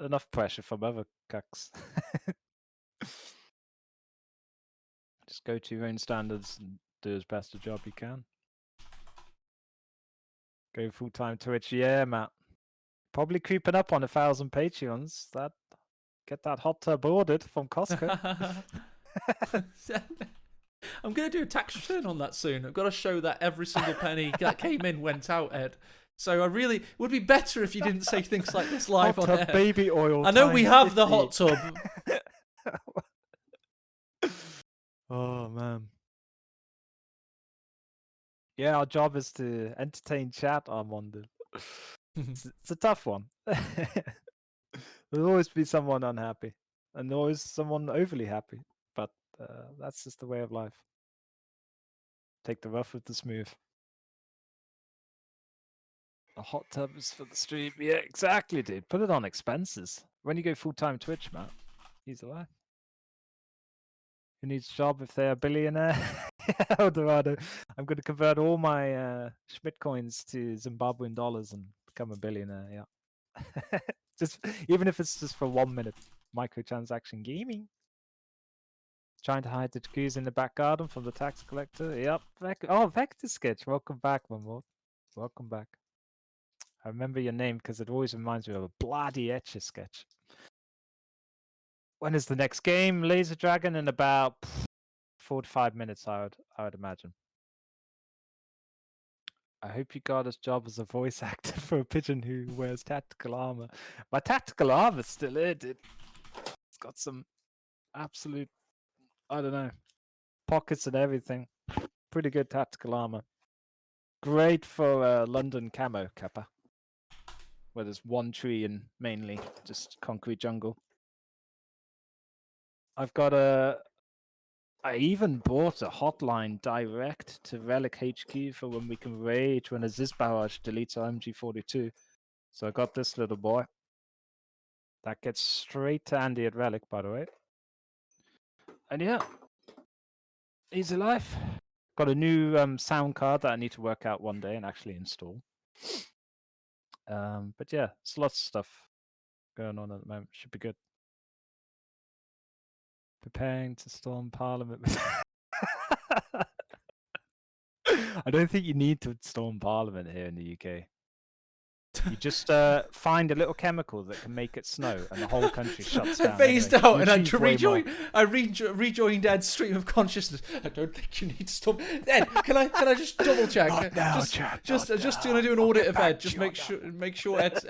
enough pressure from other cucks. Just go to your own standards and do as best a job you can. Go full-time Twitch. Yeah, Matt. Probably creeping up on 1,000 Patreons. Get that hot tub ordered from Costco. I'm going to do a tax return on that soon. I've got to show that every single penny that came in went out, Ed. So it would be better if you didn't say things like this live hot on tub air. Baby oil. I know we have 50. the hot tub. Oh, man. Yeah, our job is to entertain chat, Armando. It's a tough one. There'll always be someone unhappy, and always someone overly happy. But that's just the way of life. Take the rough with the smooth. A hot tub is for the stream. Yeah, exactly, dude. Put it on expenses. When you go full-time Twitch, Matt, he's alive. Who needs a job if they're a billionaire? Eldorado. I'm going to convert all my Schmidt coins to Zimbabwean dollars and become a billionaire. Yeah. Just even if it's just for 1 minute. Microtransaction gaming. Trying to hide the jacuzzi in the back garden from the tax collector. Yep. Vector Sketch. Welcome back, my lord. Welcome back. I remember your name because it always reminds me of a bloody Etcher sketch. When is the next game? Laser Dragon in about 4 to 5 minutes, I would imagine. I hope you got a job as a voice actor for a pigeon who wears tactical armor. My tactical armor's still here, dude. It's got some absolute, I don't know, pockets and everything. Pretty good tactical armor. Great for London camo, Kappa. Where there's one tree and mainly just concrete jungle. I even bought a hotline direct to Relic HQ for when we can rage when a Ziz barrage deletes our MG42. So I got this little boy. That gets straight to Andy at Relic, by the way. And yeah, he's alive. Got a new sound card that I need to work out one day and actually install. But yeah, it's lots of stuff going on at the moment. Should be good. Preparing to storm Parliament. I don't think you need to storm Parliament here in the UK. You just find a little chemical that can make it snow, and the whole country shuts down. I phased anyway. out, and I rejoined Ed's stream of consciousness. I don't think you need to stop. Ed, can I just double check? Not now, Chad. Just gonna do an audit of Ed. Just make sure Ed's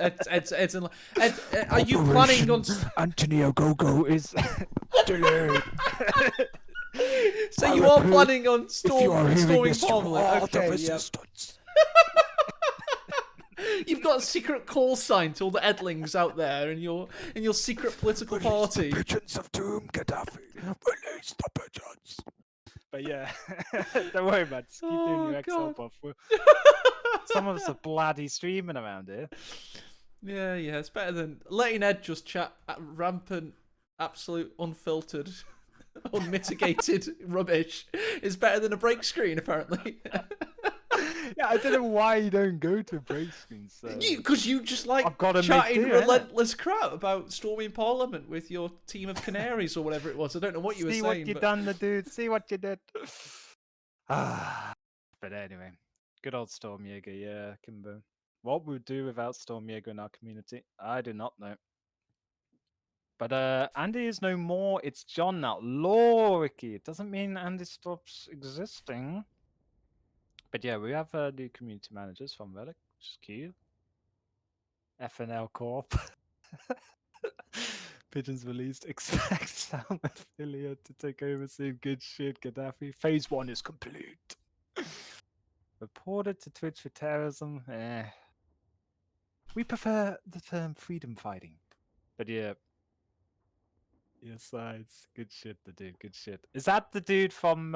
in. Ed, are you planning on? Antonio Gogo is delayed. So you are planning on storming Parliament? Okay, yeah. You've got a secret call sign to all the Edlings out there in your secret political party. The pigeons of doom, Gaddafi. Release the pigeons. But yeah, don't worry about it. Just keep doing your Excel God. buff. Some of us are bloody streaming around here. Yeah, it's better than letting Ed just chat rampant, absolute, unfiltered, unmitigated rubbish. Is better than a break screen, apparently. Yeah, I don't know why you don't go to a break screen. So Because you just like I've gotta chatting make do, relentless crap about storming Parliament with your team of canaries or whatever it was. I don't know what you were saying. See what you done, the dude. See what you did. But anyway, good old Stormjaeger, yeah, Kimbo. What would we do without Stormjaeger in our community? I do not know. But Andy is no more. It's John now. Lorky. It doesn't mean Andy stops existing. But yeah, we have new community managers from Relic, which is cute. FNL Corp. Pigeons released. Expect some affiliate to take over. Same good shit. Gaddafi. Phase 1 is complete. Reported to Twitch for terrorism. We prefer the term freedom fighting. But yeah. Yes, it's good shit, the dude. Good shit. Is that the dude from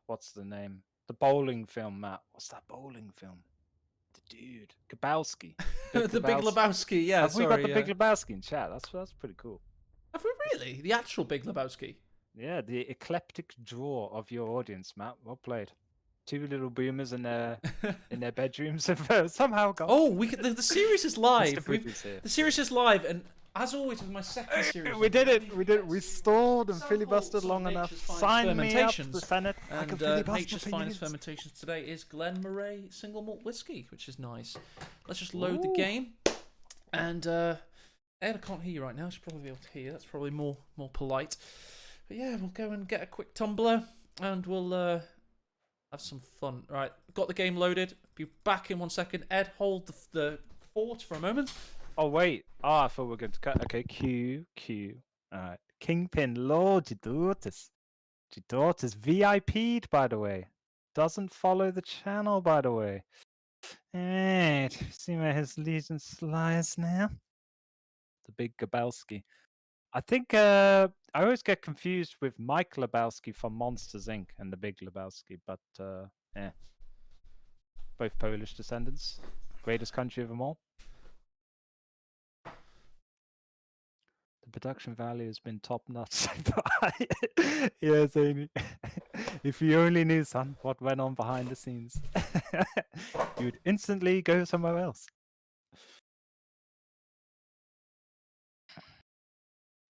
what's the name? The bowling film, Matt. What's that bowling film? The dude. Kabowski. The Big Lebowski, yeah. Have we got the Big Lebowski in chat? That's pretty cool. Have we really? The actual Big Lebowski? Yeah, the eclectic draw of your audience, Matt. Well played. Two little boomers in their bedrooms have somehow got. Oh, the series is live. The series is live, and as always with my second series, we did it. We stalled and filibustered long enough. Sign me up, the Senate. And Nature's Finest Fermentations today is Glen Moray single malt whiskey, which is nice. Let's just load the game. And Ed, I can't hear you right now. I should probably be able to hear you. That's probably more polite. But yeah, we'll go and get a quick tumbler, and we'll have some fun. Right, got the game loaded. Be back in 1 second. Ed, hold the fort for a moment. Oh wait. I thought we were going to cut. Okay, Q. Alright. Kingpin Lord Gidotis VIP'd, by the way. Doesn't follow the channel, by the way. Alright. See where his allegiance lies now. The big Gabowski. I think I always get confused with Mike Lebowski from Monsters Inc. and the Big Lebowski, but yeah. Both Polish descendants. Greatest country of them all. The production value has been top notch so far. Yes, Amy. If you only knew, son, what went on behind the scenes, you'd instantly go somewhere else.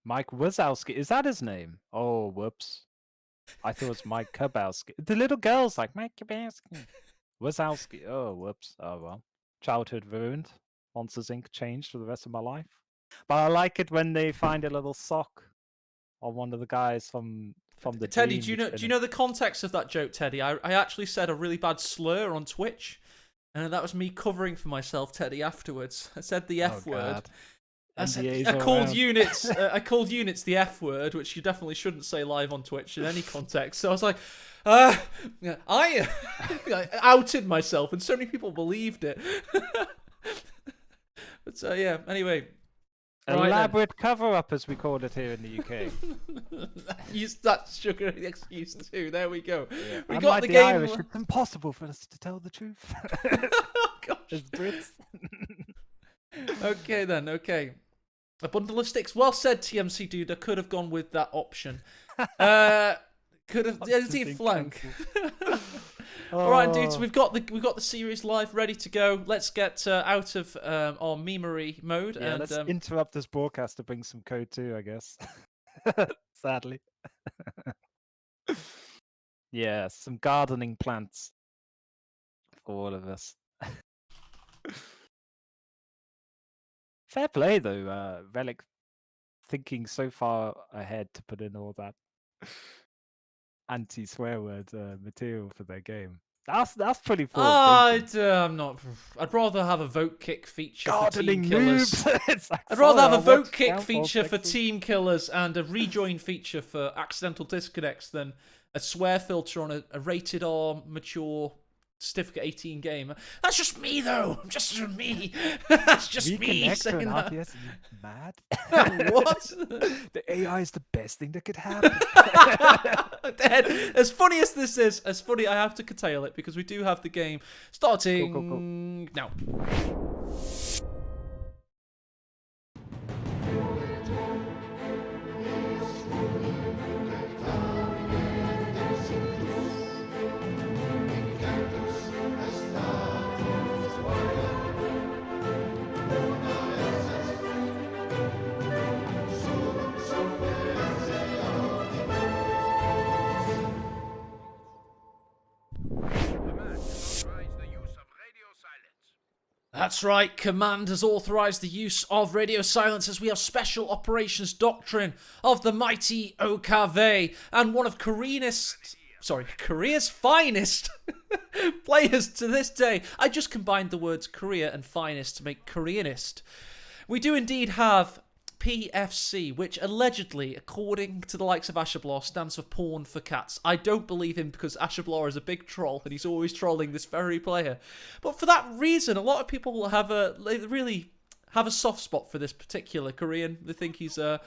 Mike Wazowski, is that his name? Oh, whoops. I thought it was Mike Kabowski. The little girl's like, Mike Kabowski. Wazowski, oh, whoops. Oh, well. Childhood ruined. Monsters Inc. changed for the rest of my life. But I like it when they find a little sock on one of the guys from the Teddy, do you know the context of that joke, Teddy? I actually said a really bad slur on Twitch, and that was me covering for myself, Teddy, afterwards. I said the F word. I called units the F word, which you definitely shouldn't say live on Twitch in any context. So I was like, I outed myself, and so many people believed it. But yeah, anyway. Elaborate cover-up, as we call it here in the UK. Use that sugar excuse too. There we go. Yeah. We got the game. Irish, it's impossible for us to tell the truth. Oh, gosh. As Brits. Okay then. Okay. A bundle of sticks. Well said, TMC dude. I could have gone with that option. Could have. Did flank. All right, dudes. We've got the series live, ready to go. Let's get out of our memery mode. Yeah, and let's interrupt this broadcast to bring some CoH2, I guess. Sadly. Yeah, some gardening plants for all of us. Fair play, though. Relic thinking so far ahead to put in all that anti-swear word material for their game. That's pretty forward thinking. I'm not. I'd rather have a vote kick feature Gardening for team killers. Like, I'd rather have a vote kick feature for team killers and a rejoin feature for accidental disconnects than a swear filter on a rated R mature Certificate 18 game. That's just me, though. Just me. That's just me saying that. RTS, you mad? What? The AI is the best thing that could happen. Ed, as funny as this is, as funny, I have to curtail it because we do have the game starting Cool. now. That's right, Command has authorised the use of radio silence as we have Special Operations Doctrine of the mighty aecohmatt and one of Korea's finest players to this day. I just combined the words Korea and finest to make Koreanist. We do indeed have PFC, which allegedly, according to the likes of Ashablar, stands for Porn for Cats. I don't believe him because Ashablar is a big troll and he's always trolling this very player. But for that reason, a lot of people will really have a soft spot for this particular Korean. They think he's an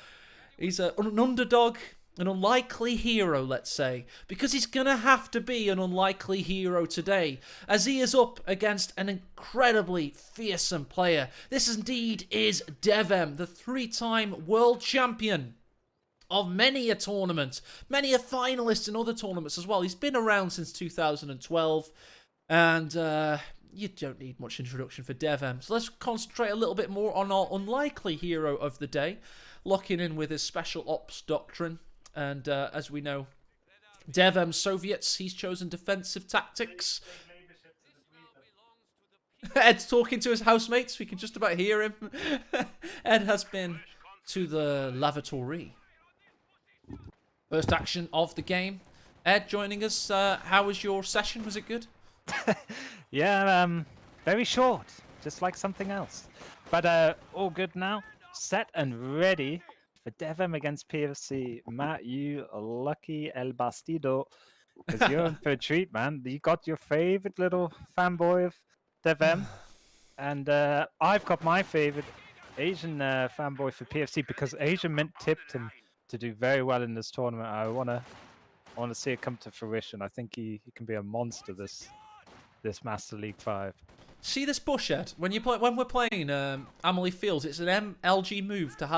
underdog, an unlikely hero, let's say, because he's going to have to be an unlikely hero today, as he is up against an incredibly fearsome player. This indeed is Devem, the 3-time world champion of many a tournament, many a finalist in other tournaments as well. He's been around since 2012, and you don't need much introduction for Devem. So let's concentrate a little bit more on our unlikely hero of the day, locking in with his special ops doctrine. And as we know, Devem Soviets, he's chosen defensive tactics. Ed's talking to his housemates. We can just about hear him. Ed has been to the lavatory. First action of the game. Ed joining us. How was your session? Was it good? Yeah, very short, just like something else. But all good now. Set and ready. For Devem against PFC, Matt, you lucky El Bastido, because you're in for a treat, man. You got your favorite little fanboy of Devem, and I've got my favorite Asian fanboy for PFC because Asian Mint tipped him to do very well in this tournament. I wanna see it come to fruition. I think he can be a monster this Master League 5. See this bush, Ed? When we're playing Amelie Fields, it's an MLG move to have